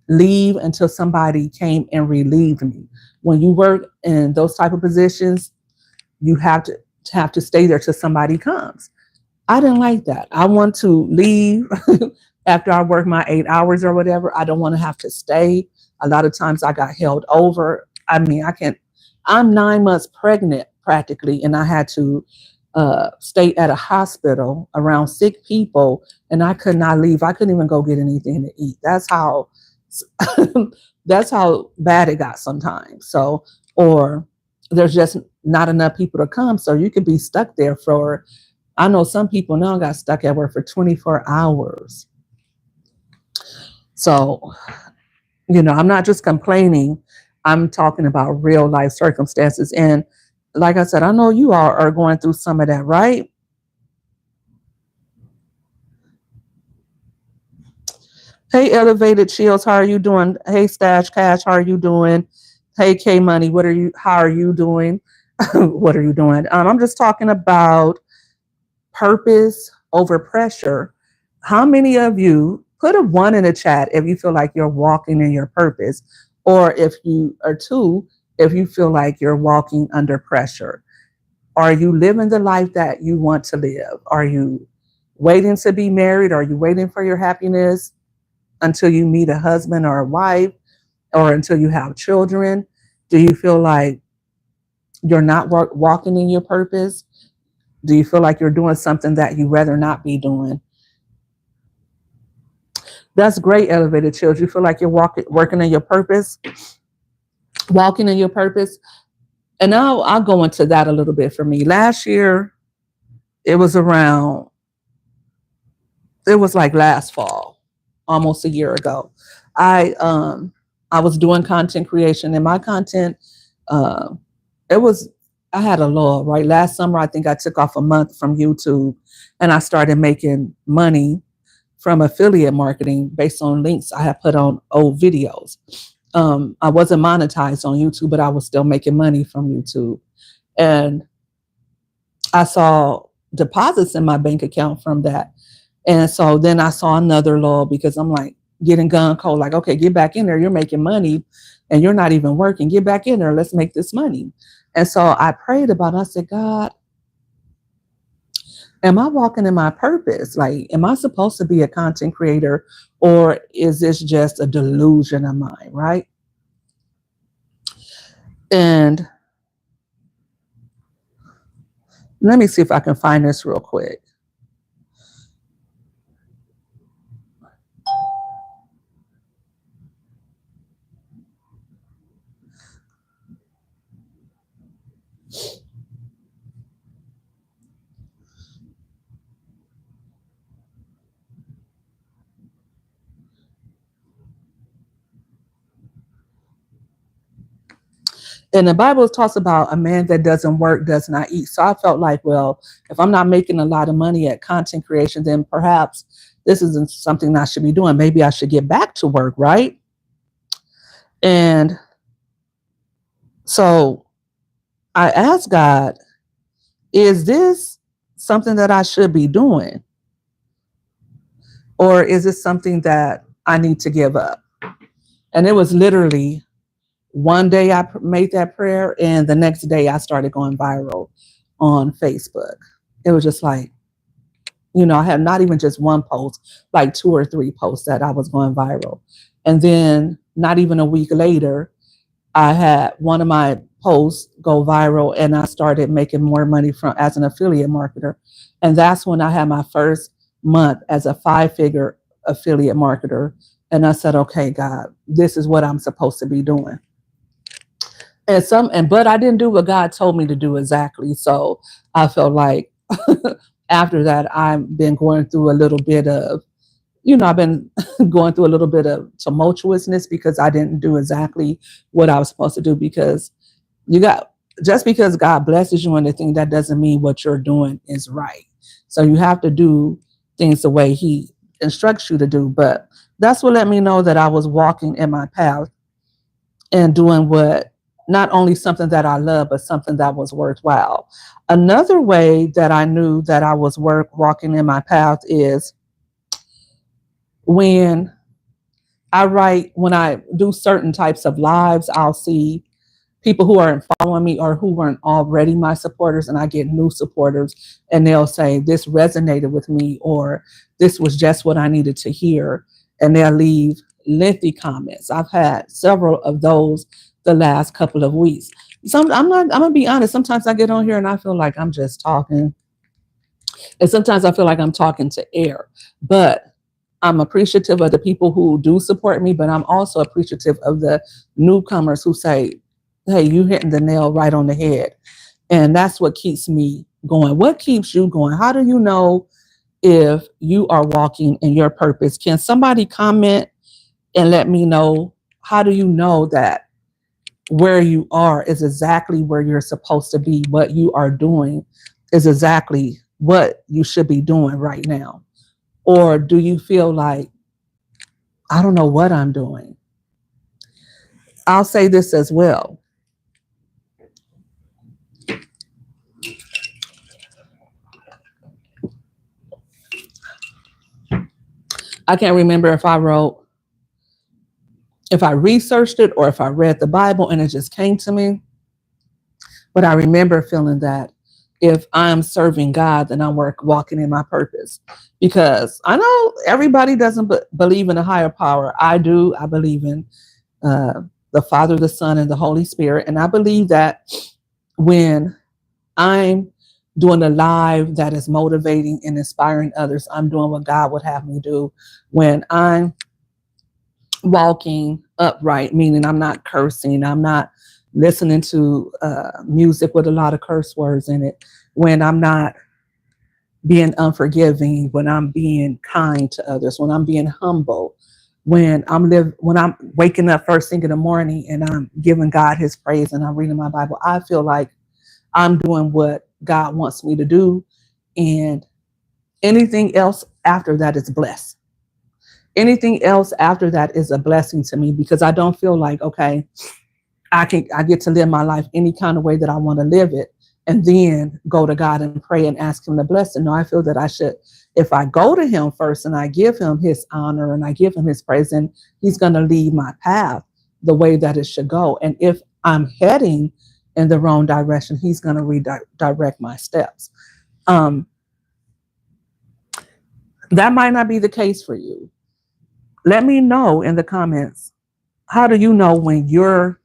leave until somebody came and relieved me. When you work in those type of positions, you have to stay there till somebody comes. I didn't like that. I want to leave after I work my 8 hours or whatever. I don't want to have to stay. A lot of times I got held over. I mean, I can't. I'm 9 months pregnant practically, and I had to stay at a hospital around sick people, and I could not leave. I couldn't even go get anything to eat. That's how that's how bad it got sometimes. So, or there's just not enough people to come, so you could be stuck there for. I know some people now got stuck at work for 24 hours. So, I'm not just complaining. I'm talking about real life circumstances. And like I said, I know you all are going through some of that, right? Hey, Elevated Chills, how are you doing? Hey, Stash Cash, how are you doing? Hey, K Money, how are you doing? What are you doing? I'm just talking about purpose over pressure. How many of you put a one in the chat if you feel like you're walking in your purpose, or if you are two, if you feel like you're walking under pressure? Are you living the life that you want to live? Are you waiting to be married? Are you waiting for your happiness until you meet a husband or a wife, or until you have children? Do you feel like you're not walking in your purpose? Do you feel like you're doing something that you rather not be doing? That's great, Elevated Chills. You feel like you're working in your purpose, walking in your purpose. And now I'll go into that a little bit for me. Last year, it was like last fall, almost a year ago. I I was doing content creation, and my content, uh, it was I had a lull, right? Last summer, I think I took off a month from YouTube, and I started making money from affiliate marketing based on links I had put on old videos. I wasn't monetized on YouTube, but I was still making money from YouTube. And I saw deposits in my bank account from that. And so then I saw another lull because I'm like getting gun cold, like, okay, get back in there. You're making money and you're not even working. Get back in there. Let's make this money. And so I prayed about it. I said, God, am I walking in my purpose? Like, am I supposed to be a content creator, or is this just a delusion of mine? Right. And let me see if I can find this real quick. And the Bible talks about a man that doesn't work does not eat. So I felt like, well, if I'm not making a lot of money at content creation, then perhaps this isn't something I should be doing. Maybe I should get back to work, right? And so I asked God, is this something that I should be doing? Or is this something that I need to give up? And it was literally one day I made that prayer, and the next day I started going viral on Facebook. It was just like, I had not even just one post, like two or three posts that I was going viral. And then not even a week later, I had one of my posts go viral, and I started making more money from as an affiliate marketer. And that's when I had my first month as a 5-figure affiliate marketer. And I said, okay, God, this is what I'm supposed to be doing. But I didn't do what God told me to do exactly. So I felt like after that, I've been going through a little bit of, I've been going through a little bit of tumultuousness because I didn't do exactly what I was supposed to do. Because just because God blesses you in the thing, that doesn't mean what you're doing is right. So you have to do things the way He instructs you to do. But that's what let me know that I was walking in my path and doing not only something that I love, but something that was worthwhile. Another way that I knew that I was walking in my path is when I write when I do certain types of lives, I'll see people who aren't following me or who weren't already my supporters, and I get new supporters, and they'll say this resonated with me, or this was just what I needed to hear, and they'll leave lengthy comments. I've had several of those the last couple of weeks. I'm gonna be honest, sometimes I get on here and I feel like I'm just talking, and sometimes I feel like I'm talking to air, but I'm appreciative of the people who do support me, but I'm also appreciative of the newcomers who say, hey, you hitting the nail right on the head. And that's what keeps me going. What keeps you going? How do you know if you are walking in your purpose? Can somebody comment and let me know? How do you know that where you are is exactly where you're supposed to be? What you are doing is exactly what you should be doing right now? Or do you feel like, I don't know what I'm doing? I'll say this as well. I can't remember if I researched it or if I read the Bible and it just came to me. But I remember feeling that if I'm serving God, then I'm walking in my purpose. Because I know everybody doesn't believe in a higher power. I do. I believe in the Father, the Son, and the Holy Spirit. And I believe that when I'm doing a live that is motivating and inspiring others, I'm doing what God would have me do. When I'm walking upright, meaning I'm not cursing, I'm not listening to music with a lot of curse words in it, when I'm not being unforgiving, when I'm being kind to others, when I'm being humble, when I'm waking up first thing in the morning and I'm giving God his praise and I'm reading my Bible, I feel like I'm doing what God wants me to do. And anything else after that is blessed. Anything else after that is a blessing to me, because I don't feel like, okay, I get to live my life any kind of way that I want to live it and then go to God and pray and ask him to bless it. No, I feel that I should, if I go to him first and I give him his honor and I give him his praise, and he's going to lead my path the way that it should go. And if I'm heading in the wrong direction, he's going to redirect my steps. That might not be the case for you. Let me know in the comments. How do you know when you're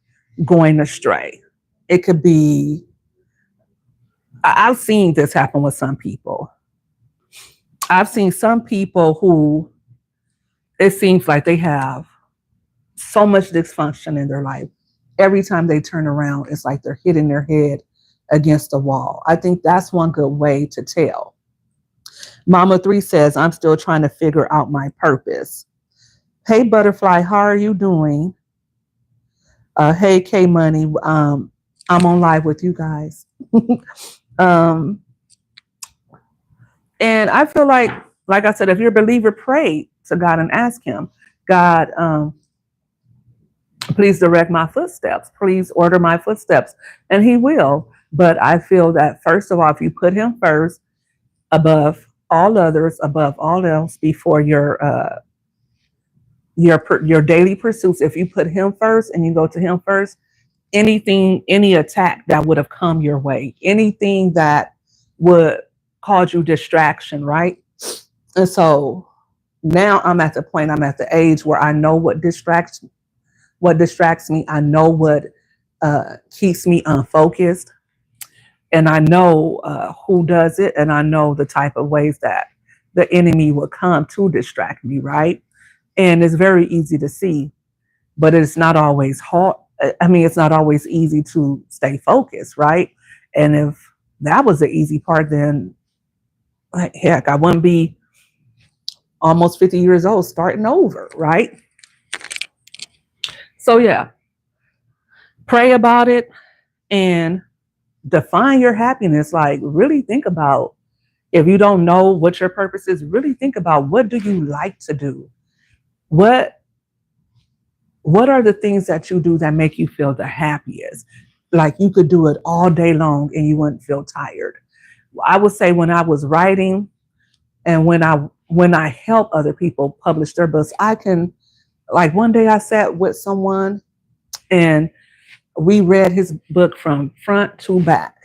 going astray? It could be, I've seen this happen with some people. I've seen some people who it seems like they have so much dysfunction in their life. Every time they turn around, it's like they're hitting their head against the wall. I think that's one good way to tell. Mama 3 says, I'm still trying to figure out my purpose. Hey, Butterfly, how are you doing? Hey, K Money, I'm on live with you guys. And I feel like I said, if you're a believer, pray to God and ask him, God, please direct my footsteps. Please order my footsteps. And he will. But I feel that, first of all, if you put him first, above all others, above all else, before your daily pursuits, if you put him first and you go to him first, any attack that would have come your way, anything that would cause you distraction, right? And so now I'm at the age where I know what distracts me. I know what keeps me unfocused, and I know who does it, and I know the type of ways that the enemy will come to distract me, right? And it's very easy to see, but it's not always hard. I mean, it's not always easy to stay focused, right? And if that was the easy part, then heck, I wouldn't be almost 50 years old starting over, right? So yeah, pray about it and define your happiness. Like, really think about, if you don't know what your purpose is, really think about, what do you like to do? What are the things that you do that make you feel the happiest? Like, you could do it all day long and you wouldn't feel tired. I would say when I was writing and when I help other people publish their books, I can Like one day I sat with someone and we read his book from front to back.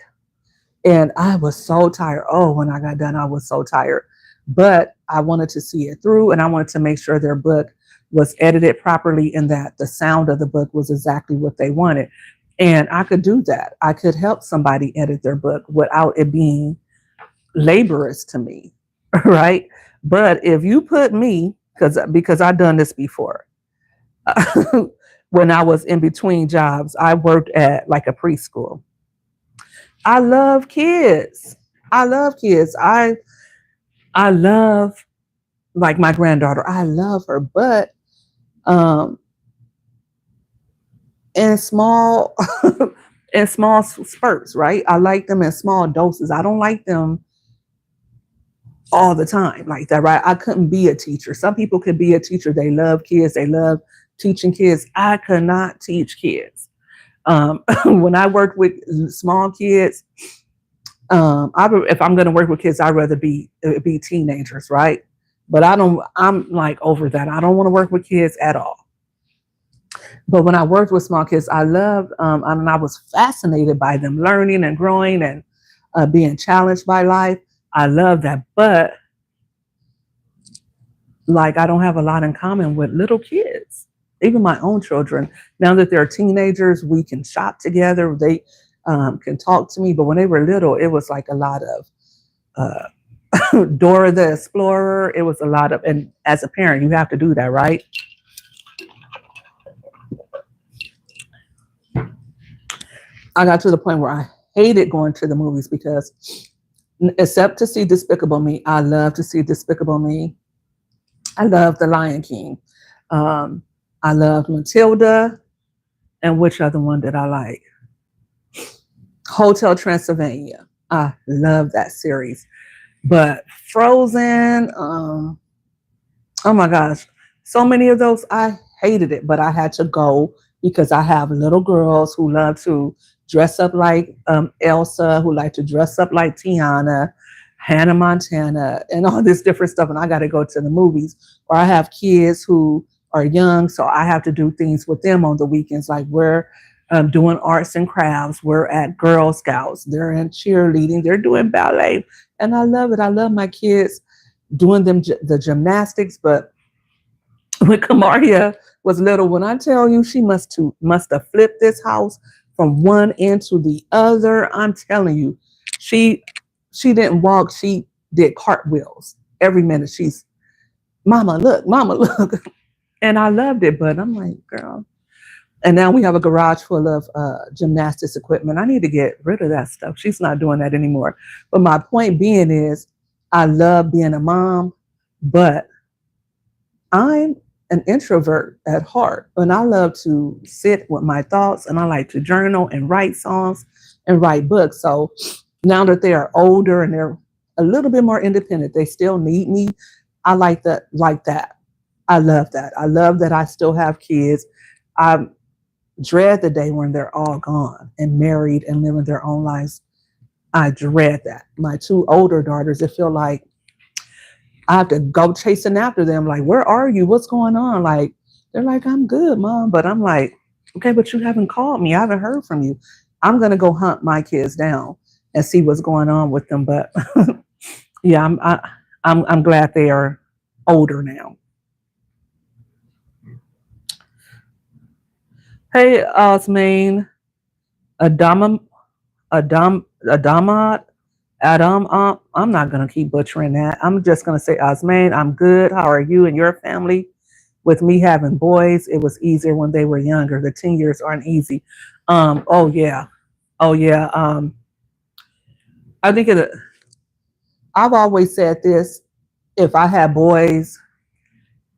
And I was so tired. Oh, when I got done, I was so tired. But I wanted to see it through and I wanted to make sure their book was edited properly and that the sound of the book was exactly what they wanted. And I could do that. I could help somebody edit their book without it being laborious to me, right? But if you put me, because I've done this before, when I was in between jobs, I worked at like a preschool. I love kids. I love kids. I love like my granddaughter. I love her, but um in small in small spurts, right? I like them in small doses. I don't like them all the time like that, right? I couldn't be a teacher. Some people could be a teacher. They love kids. They love teaching kids. I could not teach kids. When I worked with small kids, if I'm going to work with kids, I'd rather be teenagers, right? But I don't. I'm like over that. I don't want to work with kids at all. But when I worked with small kids, I loved, and I was fascinated by them learning and growing and being challenged by life. I love that. But like, I don't have a lot in common with little kids, even my own children. Now that they're teenagers, we can shop together. They can talk to me. But when they were little, it was like a lot of Dora the Explorer. It was a lot of, and as a parent, you have to do that, right? I got to the point where I hated going to the movies because, except to see Despicable Me, I love to see Despicable Me. I love The Lion King. Um, I loved Matilda. And which other one did I like? Hotel Transylvania. I love that series. But Frozen, oh my gosh, so many of those, I hated it, but I had to go because I have little girls who love to dress up like Elsa, who like to dress up like Tiana, Hannah Montana, and all this different stuff. And I got to go to the movies. Or I have kids who are young, so I have to do things with them on the weekends. Like we're doing arts and crafts. We're at Girl Scouts. They're in cheerleading. They're doing ballet, and I love it. I love my kids doing the gymnastics. But when Kamaria was little, when I tell you she must have flipped this house from one end to the other, I'm telling you, she didn't walk, she did cartwheels every minute. She's mama look. And I loved it, but I'm like, girl. And now we have a garage full of gymnastics equipment. I need to get rid of that stuff. She's not doing that anymore. But my point being is, I love being a mom, but I'm an introvert at heart, and I love to sit with my thoughts, and I like to journal and write songs and write books. So now that they are older and they're a little bit more independent, they still need me. I like that. Like that. I love that. I love that I still have kids. I dread the day when they're all gone and married and living their own lives. I dread that. My two older daughters, it feel like I have to go chasing after them. Like, where are you? What's going on? Like, they're like, I'm good, mom. But I'm like, okay, but you haven't called me. I haven't heard from you. I'm going to go hunt my kids down and see what's going on with them. But yeah, I'm glad they are older now. Hey, Osmain, Adam, Adamat, Adam. I'm not gonna keep butchering that. I'm just gonna say, Osmain, I'm good. How are you and your family? With me having boys, it was easier when they were younger. The 10 years aren't easy. Oh yeah, oh yeah. I think it. I've always said this: if I had boys,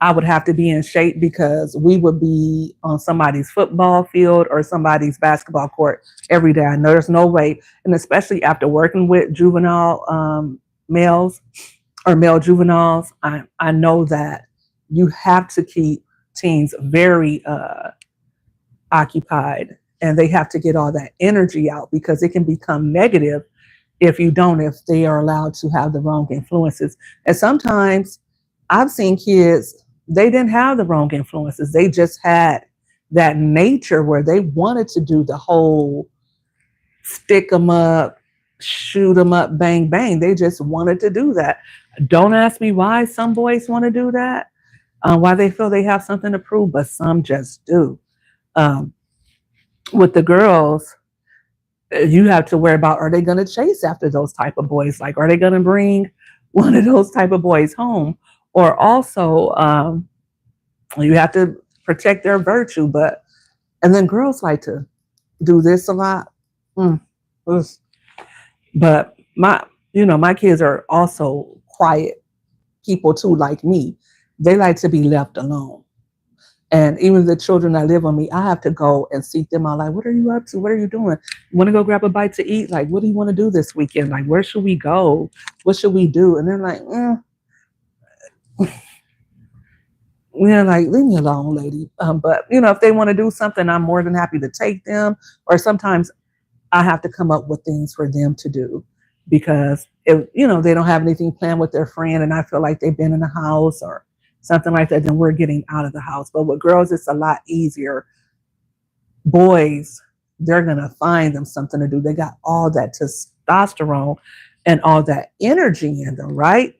I would have to be in shape because we would be on somebody's football field or somebody's basketball court every day. I know there's no way, and especially after working with juvenile males or male juveniles, I know that you have to keep teens very occupied, and they have to get all that energy out because it can become negative if they are allowed to have the wrong influences. And sometimes I've seen kids they didn't have the wrong influences. They just had that nature where they wanted to do the whole stick them up, shoot them up, bang, bang. They just wanted to do that. Don't ask me why some boys want to do that, why they feel they have something to prove, but some just do. Um, with the girls, you have to worry about, are they going to chase after those type of boys? Like, are they going to bring one of those type of boys home? Or also, you have to protect their virtue. And then girls like to do this a lot. Mm. But my kids are also quiet people too, like me. They like to be left alone. And even the children that live with me, I have to go and seek them out. Like, what are you up to? What are you doing? Want to go grab a bite to eat? Like, what do you want to do this weekend? Like, where should we go? What should we do? And they're like, yeah, like, leave me alone, lady. But if they want to do something, I'm more than happy to take them. Or sometimes I have to come up with things for them to do, because if they don't have anything planned with their friend, and I feel like they've been in the house or something like that, then we're getting out of the house. But with girls, it's a lot easier. Boys, they're gonna find them something to do. They got all that testosterone and all that energy in them, right?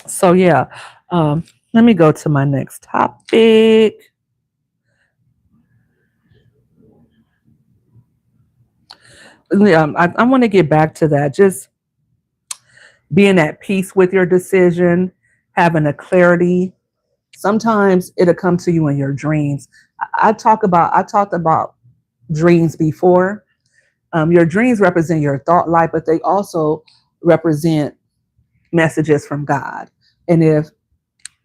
So yeah, let me go to my next topic. Yeah, I want to get back to that. Just being at peace with your decision, having a clarity. Sometimes it'll come to you in your dreams. I talked about dreams before. Your dreams represent your thought life, but they also represent messages from God. And if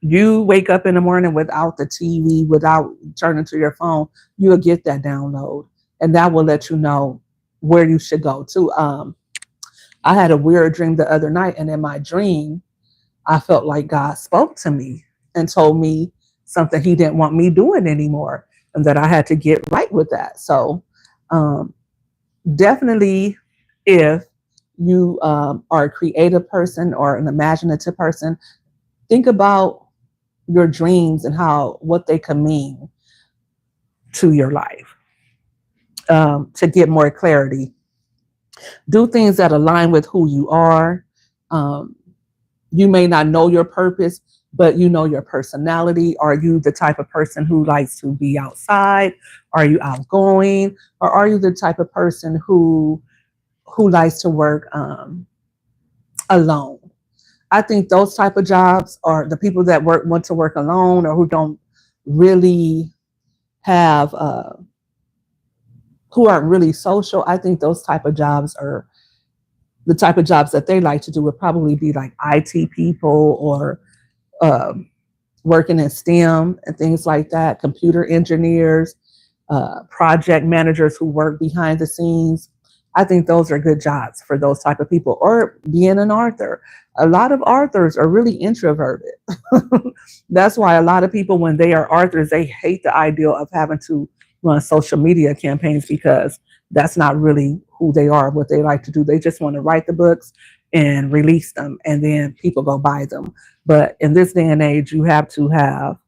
you wake up in the morning without the TV, without turning to your phone, you'll get that download, and that will let you know where you should go to. I had a weird dream the other night, and in my dream, I felt like God spoke to me and told me something He didn't want me doing anymore, and that I had to get right with that. So, um, definitely, if you are a creative person or an imaginative person, think about your dreams and what they can mean to your life, to get more clarity. Do things that align with who you are. Um, you may not know your purpose, but you know your personality. Are you the type of person who likes to be outside? Are you outgoing? Or are you the type of person who likes to work alone? I think those type of jobs are the people that want to work alone, or who don't really have who aren't really social. I think those type of jobs are the type of jobs that they like to do would probably be like IT people, or um, working in STEM and things like that, computer engineers, project managers who work behind the scenes. I think those are good jobs for those type of people. Or being an author. A lot of authors are really introverted. That's why a lot of people, when they are authors, they hate the idea of having to run social media campaigns, because that's not really who they are, what they like to do. They just want to write the books and release them, and then people go buy them. But in this day and age, you have to have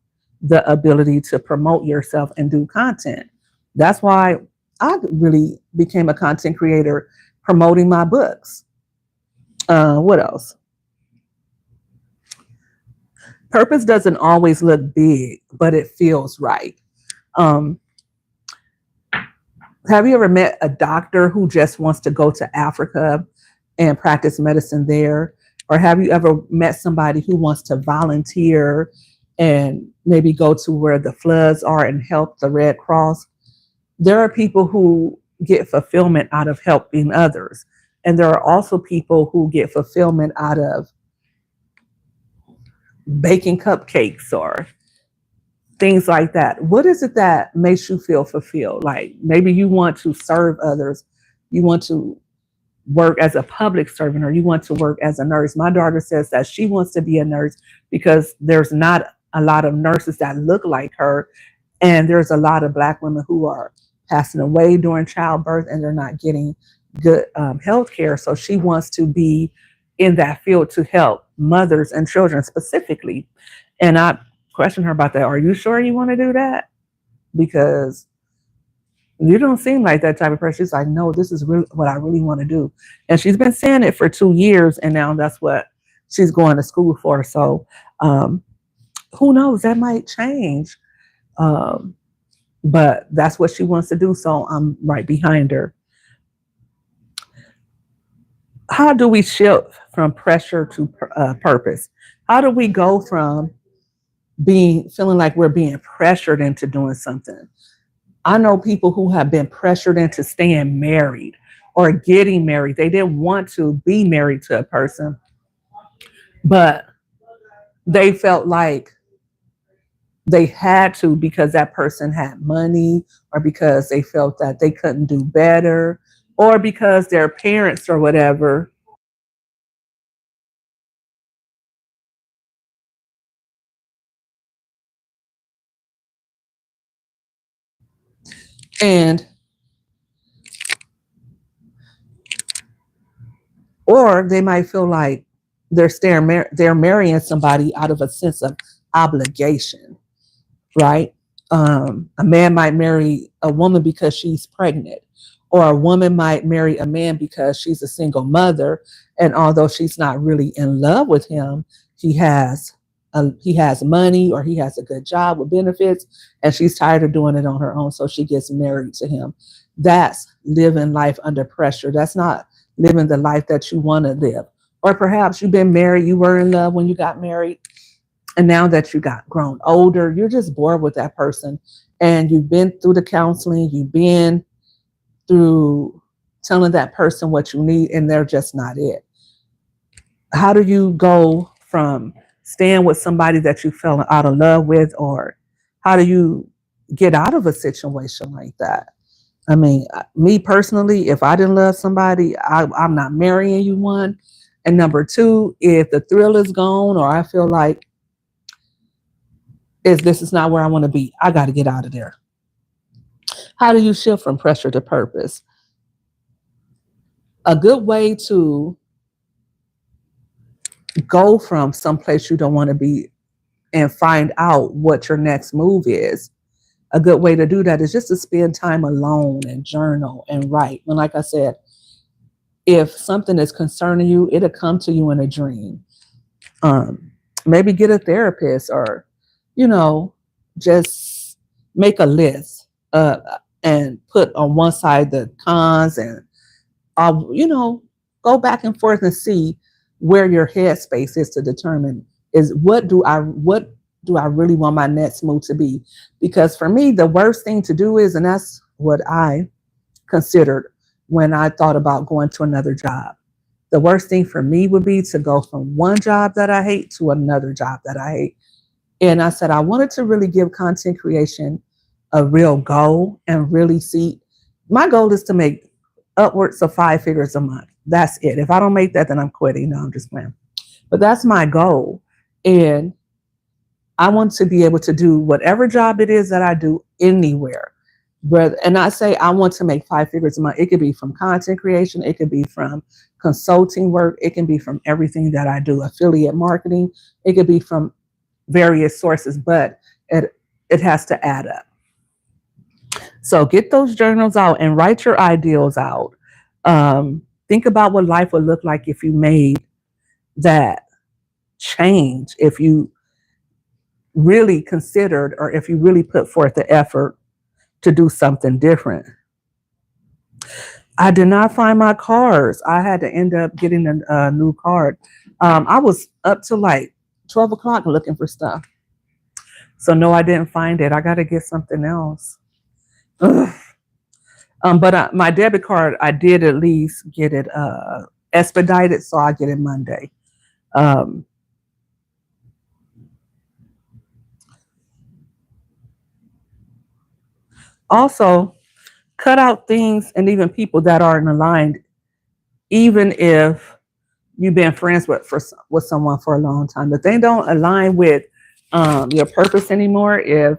the ability to promote yourself and do content. That's why I really became a content creator, promoting my books. What else? Purpose doesn't always look big, but it feels right. Um, have you ever met a doctor who just wants to go to Africa and practice medicine there? Or have you ever met somebody who wants to volunteer and maybe go to where the floods are and help the Red Cross? There are people who get fulfillment out of helping others. And there are also people who get fulfillment out of baking cupcakes or things like that. What is it that makes you feel fulfilled? Like, maybe you want to serve others. You want to work as a public servant, or you want to work as a nurse. My daughter says that she wants to be a nurse because there's not a lot of nurses that look like her. And there's a lot of Black women who are passing away during childbirth and they're not getting good health care. So she wants to be in that field to help mothers and children specifically. And I questioned her about that. Are you sure you want to do that? Because you don't seem like that type of person. She's like, no, this is really what I really want to do. And she's been saying it for 2 years, and now that's what she's going to school for. So um, who knows? That might change. Um, but that's what she wants to do. So I'm right behind her. How do we shift from pressure to purpose? How do we go from being feeling like we're being pressured into doing something? I know people who have been pressured into staying married or getting married. They didn't want to be married to a person, but they felt like they had to because that person had money, or because they felt that they couldn't do better, or because their parents or whatever. And or they might feel like they're marrying somebody out of a sense of obligation, right? A man might marry a woman because she's pregnant, or a woman might marry a man because she's a single mother, and although she's not really in love with him, he has he has money, or he has a good job with benefits, and she's tired of doing it on her own, so she gets married to him. That's living life under pressure. That's not living the life that you want to live. Or perhaps you've been married, you were in love when you got married, and now that you got grown older, you're just bored with that person. And you've been through the counseling, you've been through telling that person what you need, and they're just not it. How do you go from staying with somebody that you fell out of love with, or how do you get out of a situation like that? I mean, me personally, if I didn't love somebody, I'm not marrying you, one. And number two, if the thrill is gone, or I feel like this is not where I want to be, I got to get out of there. How do you shift from pressure to purpose? A good way to go from someplace you don't want to be and find out what your next move is. A good way to do that is just to spend time alone and journal and write. And like I said, if something is concerning you, it'll come to you in a dream. Um, Maybe get a therapist, or, you know, just make a list and put on one side the cons, and go back and forth and see where your headspace is to determine is what do I really want my next move to be? Because for me, the worst thing to do is, and that's what I considered when I thought about going to another job. The worst thing for me would be to go from one job that I hate to another job that I hate. And I said, I wanted to really give content creation a real goal and really see. My goal is to make upwards of 5 figures a month. That's it. If I don't make that, then I'm quitting. No, I'm just playing. But that's my goal. And I want to be able to do whatever job it is that I do anywhere. And I say I want to make 5 figures a month. It could be from content creation. It could be from consulting work. It can be from everything that I do, affiliate marketing. It could be from various sources, but it has to add up. So get those journals out and write your ideals out. Think about what life would look like if you made that change, if you really considered, or if you really put forth the effort to do something different. I did not find my cards. I had to end up getting a new card. I was up to like 12 o'clock looking for stuff. So no, I didn't find it. I got to get something else. But my debit card, I did at least get it expedited, so I get it Monday. Also, cut out things and even people that aren't aligned, even if you've been friends with someone for a long time. If they don't align with your purpose anymore, if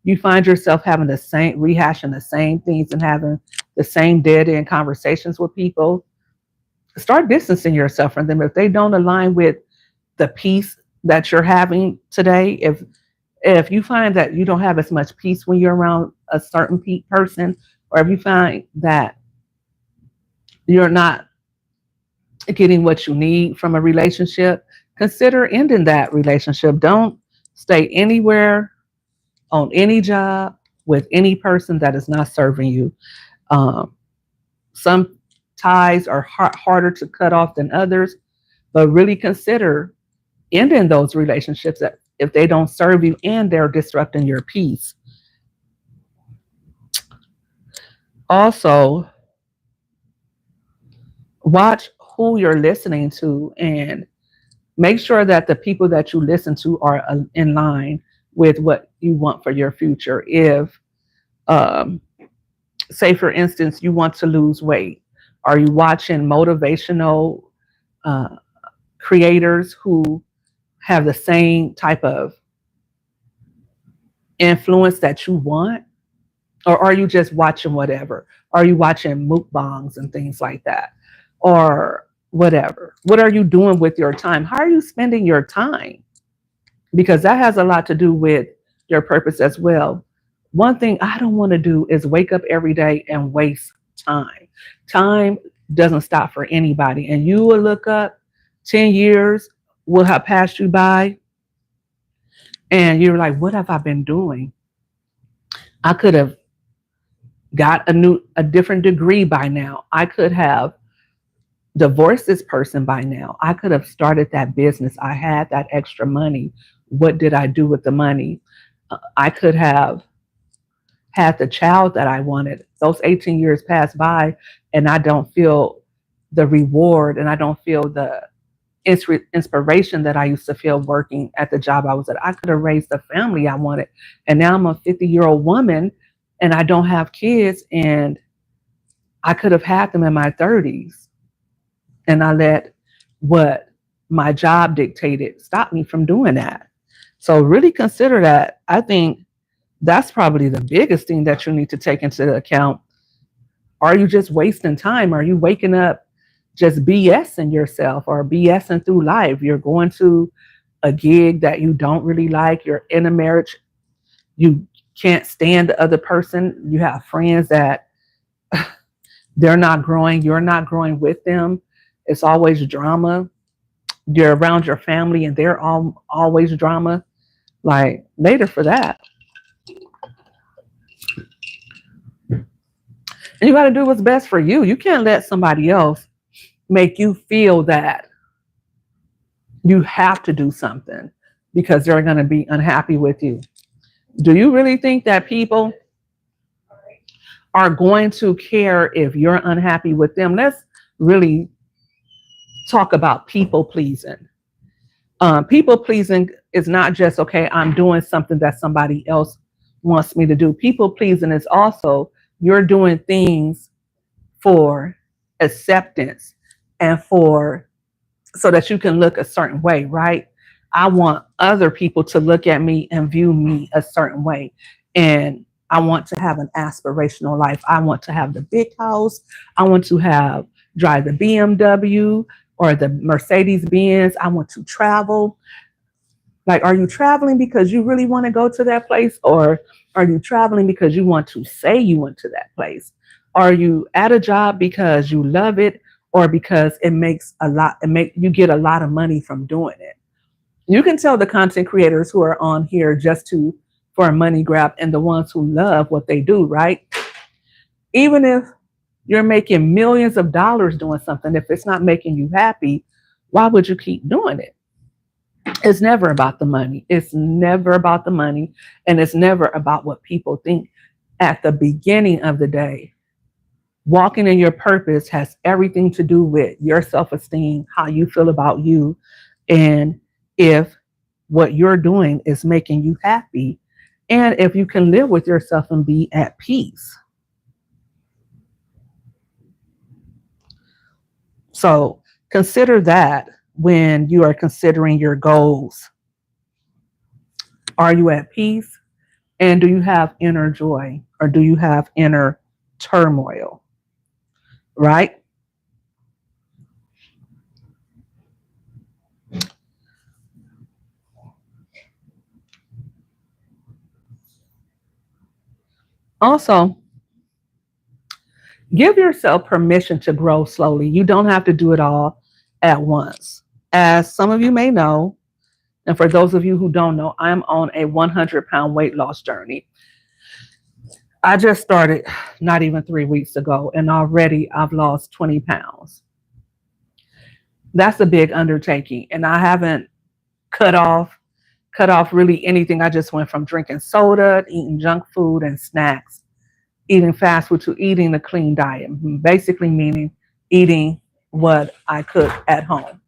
you find yourself having the same, rehashing the same things and having the same dead end conversations with people, start distancing yourself from them. If they don't align with the peace that you're having today, if you find that you don't have as much peace when you're around a certain person, or if you find that you're not getting what you need from a relationship, consider ending that relationship. Don't stay anywhere on any job with any person that is not serving you. Um, some ties are harder to cut off than others, but really consider ending those relationships that if they don't serve you and they're disrupting your peace. Also, watch who you're listening to and make sure that the people that you listen to are in line with what you want for your future. If, um, say, for instance, you want to lose weight, are you watching motivational uh, creators who have the same type of influence that you want? Or are you just watching whatever? Are you watching mukbangs and things like that? Or whatever? What are you doing with your time? How are you spending your time? Because that has a lot to do with your purpose as well. One thing I don't want to do is wake up every day and waste time. Time doesn't stop for anybody. And you will look up 10 years will have passed you by and you're like, what have I been doing? I could have got a different degree by now. I could have divorced this person by now. I could have started that business. I had that extra money. What did I do with the money? I could have had the child that I wanted. Those 18 years passed by and I don't feel the reward and I don't feel the inspiration that I used to feel working at the job I was at. I could have raised the family I wanted. And now I'm a 50-year-old woman and I don't have kids and I could have had them in my 30s. And I let what my job dictated stop me from doing that. So really consider that. I think that's probably the biggest thing that you need to take into account. Are you just wasting time? Are you waking up just BSing yourself or BSing through life? You're going to a gig that you don't really like. You're in a marriage. You can't stand the other person. You have friends that they're not growing. You're not growing with them. It's always drama. You're around your family and they're always drama. Like, later for that. And you got to do what's best for you. You can't let somebody else make you feel that you have to do something because they're going to be unhappy with you. Do you really think that people are going to care if you're unhappy with them? Let's really talk about people pleasing. People pleasing is not just, okay, I'm doing something that somebody else wants me to do. People pleasing is also you're doing things for acceptance and for so that you can look a certain way, right? I want other people to look at me and view me a certain way. And I want to have an aspirational life. I want to have the big house. I want to drive the BMW or the Mercedes Benz. I want to travel. Like, are you traveling because you really want to go to that place? Or are you traveling because you want to say you went to that place? Are you at a job because you love it or because you get a lot of money from doing it? You can tell the content creators who are on here for a money grab and the ones who love what they do, right? Even if you're making millions of dollars doing something, if it's not making you happy, why would you keep doing it? It's never about the money. It's never about the money. And it's never about what people think. At the beginning of the day, walking in your purpose has everything to do with your self-esteem, how you feel about you, and if what you're doing is making you happy, and if you can live with yourself and be at peace. So consider that when you are considering your goals. Are you at peace? And do you have inner joy or do you have inner turmoil? Right? Also, give yourself permission to grow slowly. You don't have to do it all at once. As some of you may know, and for those of you who don't know, I'm on a 100-pound weight loss journey. I just started not even 3 weeks ago, and already I've lost 20 pounds. That's a big undertaking, and I haven't cut off really anything. I just went from drinking soda, eating junk food and snacks, eating fast food to eating a clean diet, basically meaning eating what I cook at home,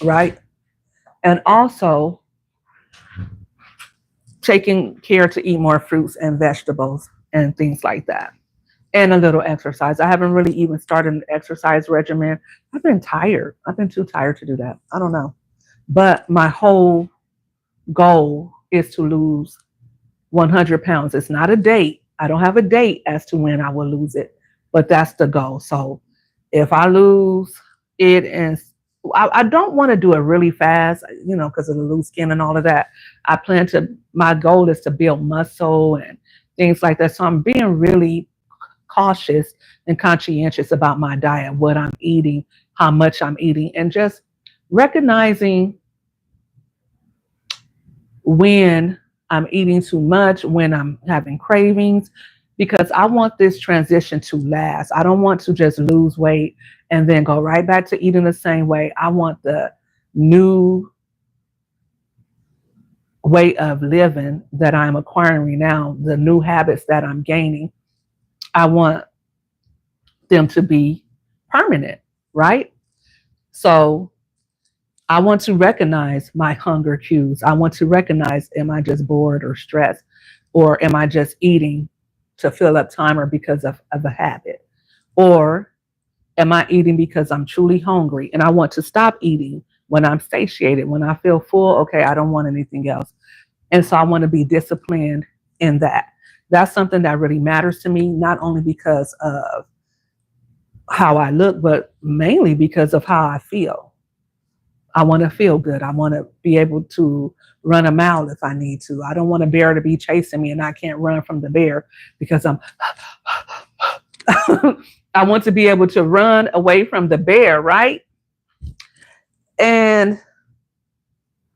right? And also taking care to eat more fruits and vegetables and things like that. And a little exercise. I haven't really even started an exercise regimen. I've been tired. I've been too tired to do that. I don't know. But my whole goal is to lose 100 pounds. It's not a date. I don't have a date as to when I will lose it, but that's the goal. So if I lose it, and I don't want to do it really fast, because of the loose skin and all of that. My goal is to build muscle and things like that. So I'm being really cautious and conscientious about my diet, what I'm eating, how much I'm eating, and just recognizing when I'm eating too much, when I'm having cravings, because I want this transition to last. I don't want to just lose weight and then go right back to eating the same way. I want the new way of living that I'm acquiring now, the new habits that I'm gaining. I want them to be permanent, right? So I want to recognize my hunger cues. I want to recognize, am I just bored or stressed? Or am I just eating to fill up time or because of a habit? Or am I eating because I'm truly hungry and I want to stop eating when I'm satiated, when I feel full? Okay, I don't want anything else. And so I want to be disciplined in that. That's something that really matters to me, not only because of how I look, but mainly because of how I feel. I want to feel good. I want to be able to run a mile if I need to. I don't want a bear to be chasing me and I can't run from the bear because I'm I want to be able to run away from the bear, right? And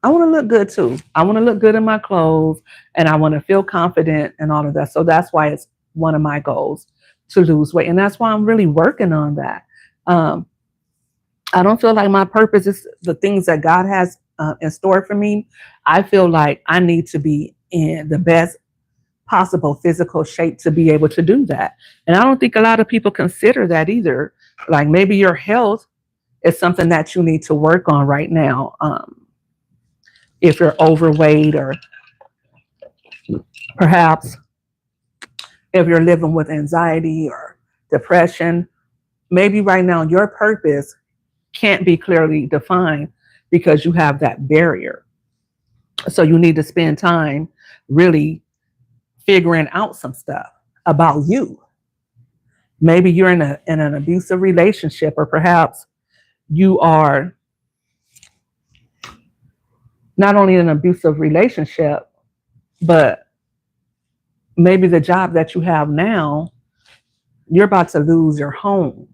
I want to look good too. I want to look good in my clothes and I want to feel confident and all of that. So that's why it's one of my goals to lose weight. And that's why I'm really working on that. I don't feel like my purpose is the things that God has in store for me. I feel like I need to be in the best possible physical shape to be able to do that. And I don't think a lot of people consider that either. Like maybe your health is something that you need to work on right now. If you're overweight or perhaps if you're living with anxiety or depression, maybe right now your purpose can't be clearly defined because you have that barrier. So you need to spend time really figuring out some stuff about you. Maybe you're in an abusive relationship, or perhaps you are not only in an abusive relationship, but maybe the job that you have now, you're about to lose your home,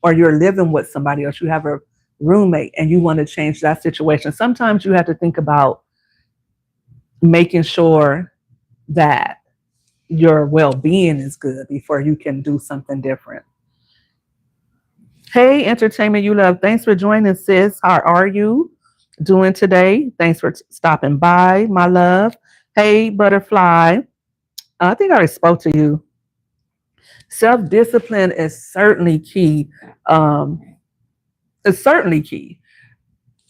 or you're living with somebody else, you have a roommate and you want to change that situation. Sometimes you have to think about making sure that your well-being is good before you can do something different. Hey, Entertainment You Love, thanks for joining, sis. How are you doing today? Thanks for stopping by, my love. Hey, Butterfly. I think I already spoke to you. Self-discipline is certainly key. It's certainly key.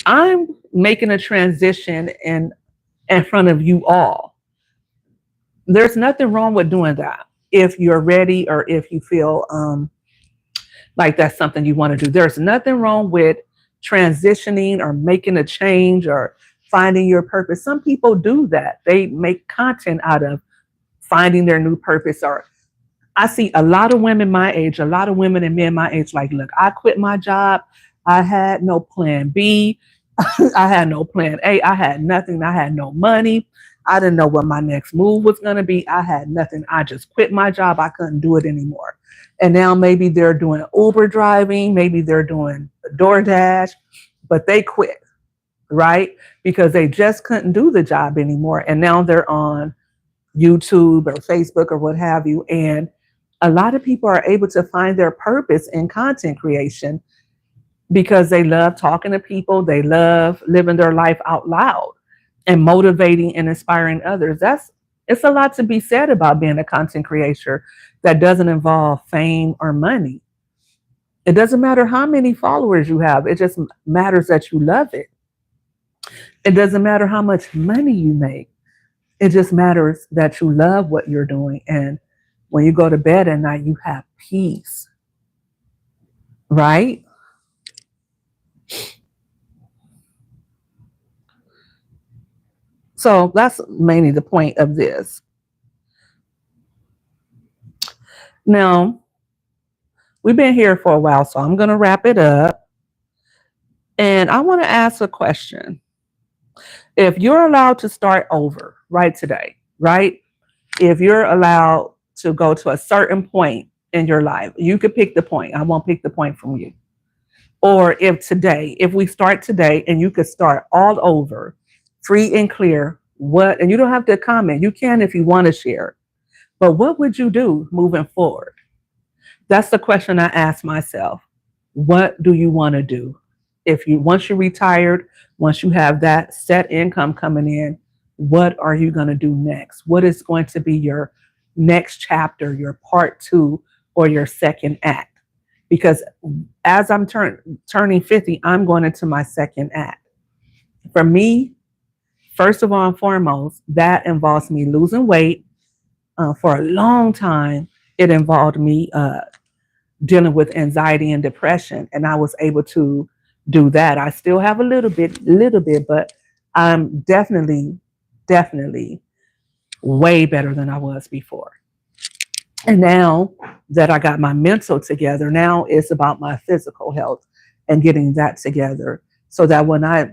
I'm making a transition in front of you all. There's nothing wrong with doing that if you're ready or if you feel like that's something you want to do. There's nothing wrong with transitioning or making a change or finding your purpose. Some people do that. They make content out of finding their new purpose. Or I see a lot of women my age, a lot of women and men my age, like, look, I quit my job. I had no plan B. I had no plan A. I had nothing. I had no money. I didn't know what my next move was going to be. I had nothing. I just quit my job. I couldn't do it anymore. And now maybe they're doing Uber driving. Maybe they're doing DoorDash, but they quit, right? Because they just couldn't do the job anymore. And now they're on YouTube or Facebook or what have you. And a lot of people are able to find their purpose in content creation because they love talking to people. They love living their life out loud and motivating and inspiring others. It's a lot to be said about being a content creator that doesn't involve fame or money. It doesn't matter how many followers you have. It just matters that you love it. It doesn't matter how much money you make. It just matters that you love what you're doing. And when you go to bed at night, you have peace, right? So that's mainly the point of this. Now, we've been here for a while, so I'm going to wrap it up. And I want to ask a question. If you're allowed to start over right today, right? If you're allowed to go to a certain point in your life, you could pick the point. I won't pick the point from you. Or if we start today and you could start all over, free and clear, and you don't have to comment. You can if you want to share. But what would you do moving forward? That's the question I ask myself. What do you want to do? Once you're retired, once you have that set income coming in, what are you going to do next? What is going to be your next chapter, your part 2, or your second act? Because as I'm turning 50, I'm going into my second act. For me, first of all and foremost, that involves me losing weight. For a long time, it involved me dealing with anxiety and depression, and I was able to do that. I still have a little bit, but I'm definitely way better than I was before. And now that I got my mental together, now it's about my physical health and getting that together so that when I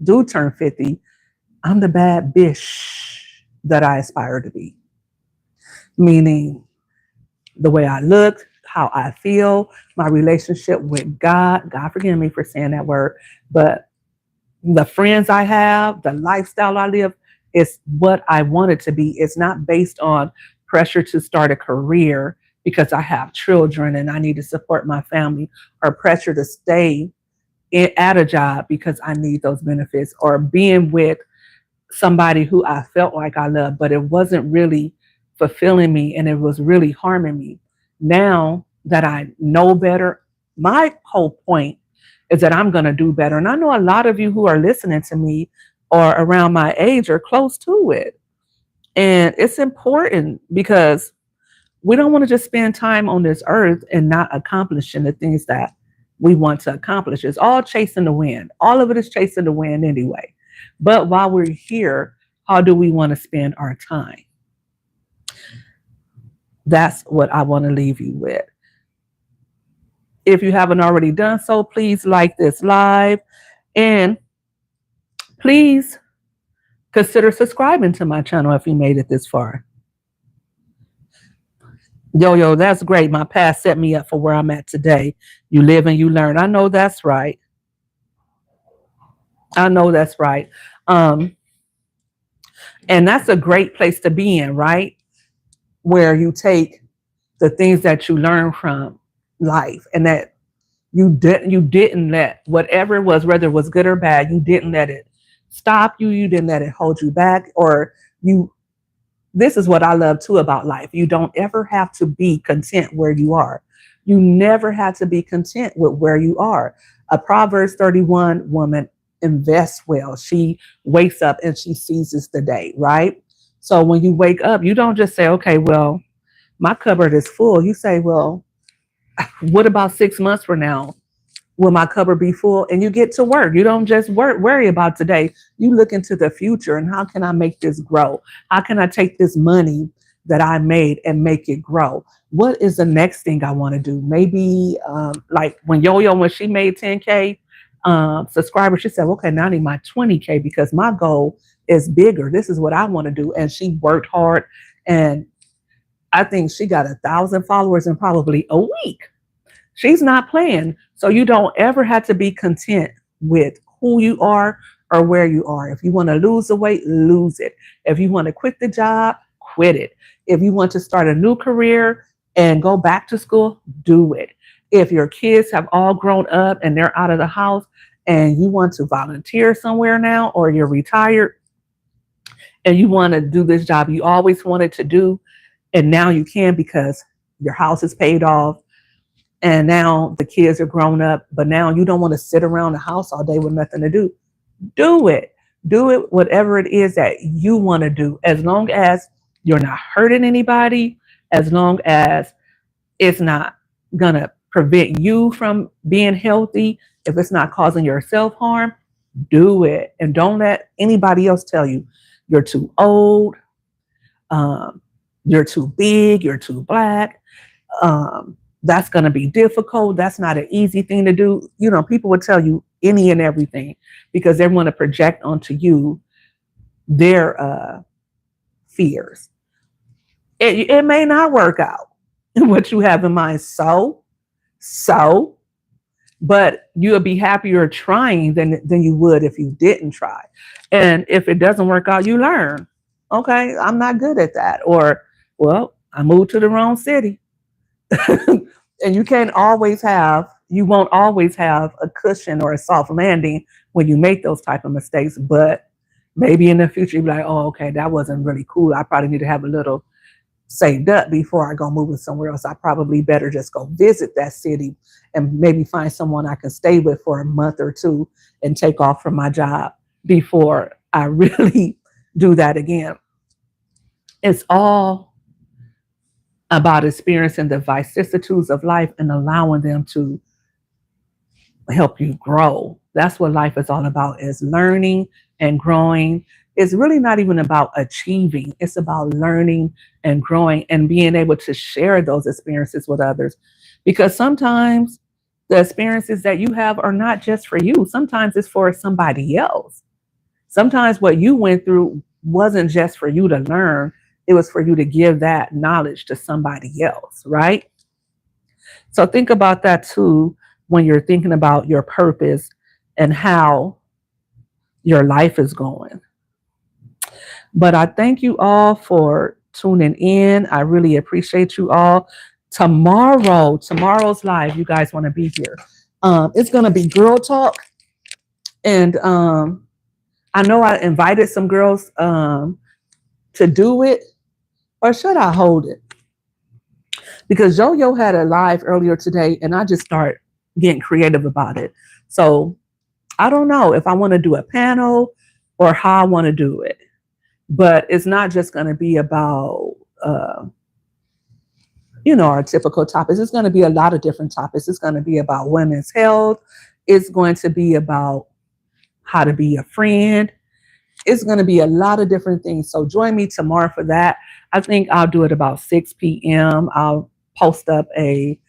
do turn 50, I'm the bad bitch that I aspire to be. Meaning the way I look, how I feel, my relationship with God. God forgive me for saying that word, but the friends I have, the lifestyle I live, is what I want it to be. It's not based on pressure to start a career because I have children and I need to support my family, or pressure to stay at a job because I need those benefits, or being with somebody who I felt like I loved, but it wasn't really fulfilling me and it was really harming me. Now that I know better, my whole point is that I'm going to do better. And I know a lot of you who are listening to me or around my age are close to it. And it's important because we don't want to just spend time on this earth and not accomplishing the things that we want to accomplish. It's all chasing the wind. All of it is chasing the wind anyway. But while we're here, how do we want to spend our time? That's what I want to leave you with. If you haven't already done so, please like this live and please consider subscribing to my channel if you made it this far. Yo, that's great. My past set me up for where I'm at today. You live and you learn. I know that's right. And that's a great place to be in, right? Where you take the things that you learn from life and that you didn't let whatever it was, whether it was good or bad, you didn't let it stop you. You didn't let it hold you back, this is what I love too about life. You don't ever have to be content where you are. You never have to be content with where you are. A Proverbs 31 woman invests well. She wakes up and she seizes the day, right? So when you wake up, you don't just say, okay, well, my cupboard is full. You say, well, what about 6 months from now? Will my cupboard be full? And you get to work. You don't just worry about today. You look into the future and how can I make this grow? How can I take this money that I made and make it grow. What is the next thing I want to do? Maybe like when Yo-Yo, when she made 10K subscribers, she said, okay, now I need my 20K because my goal is bigger. This is what I want to do. And she worked hard. And I think she got 1,000 followers in probably a week. She's not playing. So you don't ever have to be content with who you are or where you are. If you want to lose the weight, lose it. If you want to quit the job, quit it. If you want to start a new career and go back to school, do it. If your kids have all grown up and they're out of the house and you want to volunteer somewhere now, or you're retired and you want to do this job you always wanted to do, and now you can because your house is paid off and now the kids are grown up, but now you don't want to sit around the house all day with nothing to do. Do it. Do it, whatever it is that you want to do, as long as you're not hurting anybody, as long as it's not going to prevent you from being healthy, if it's not causing yourself harm, do it. And don't let anybody else tell you you're too old, you're too big, you're too black. That's going to be difficult. That's not an easy thing to do. You know, people would tell you any and everything because they want to project onto you their fears. It may not work out what you have in mind. So, but you'll be happier trying than you would if you didn't try. And if it doesn't work out, you learn. Okay, I'm not good at that. Or, well, I moved to the wrong city. And you won't always have a cushion or a soft landing when you make those type of mistakes. But maybe in the future, you'll be like, oh, okay, that wasn't really cool. I probably need to have a little saved up before I go moving somewhere else. I probably better just go visit that city and maybe find someone I can stay with for a month or two and take off from my job before I really do that again. It's all about experiencing the vicissitudes of life and allowing them to help you grow. That's what life is all about, is learning and growing. It's really not even about achieving. It's about learning and growing and being able to share those experiences with others. Because sometimes the experiences that you have are not just for you. Sometimes it's for somebody else. Sometimes what you went through wasn't just for you to learn. It was for you to give that knowledge to somebody else, right? So think about that too when you're thinking about your purpose and how your life is going. But I thank you all for tuning in. I really appreciate you all. Tomorrow's live, you guys want to be here. It's going to be girl talk. And I know I invited some girls to do it. Or should I hold it? Because Yo-Yo had a live earlier today and I just started getting creative about it. So I don't know if I want to do a panel or how I want to do it. But it's not just going to be about, our typical topics. It's going to be a lot of different topics. It's going to be about women's health. It's going to be about how to be a friend. It's going to be a lot of different things. So join me tomorrow for that. I think I'll do it about 6 p.m. I'll post up a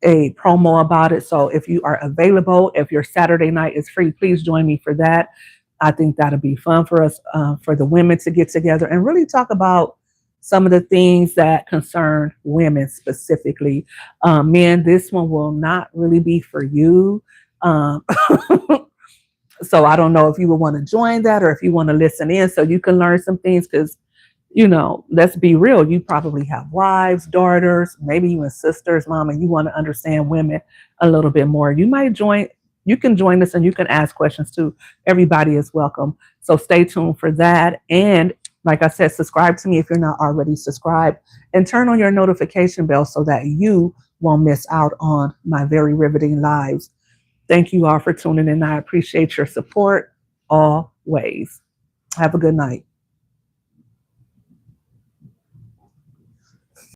promo about it. So if you are available, if your Saturday night is free, please join me for that. I think that'll be fun for us, for the women to get together and really talk about some of the things that concern women specifically. Men, this one will not really be for you. So I don't know if you would want to join that or if you want to listen in so you can learn some things because, let's be real. You probably have wives, daughters, maybe even sisters, mom, and you want to understand women a little bit more. You might join. You can join us and you can ask questions too. Everybody is welcome. So stay tuned for that. And like I said, subscribe to me if you're not already subscribed and turn on your notification bell so that you won't miss out on my very riveting lives. Thank you all for tuning in. I appreciate your support always. Have a good night.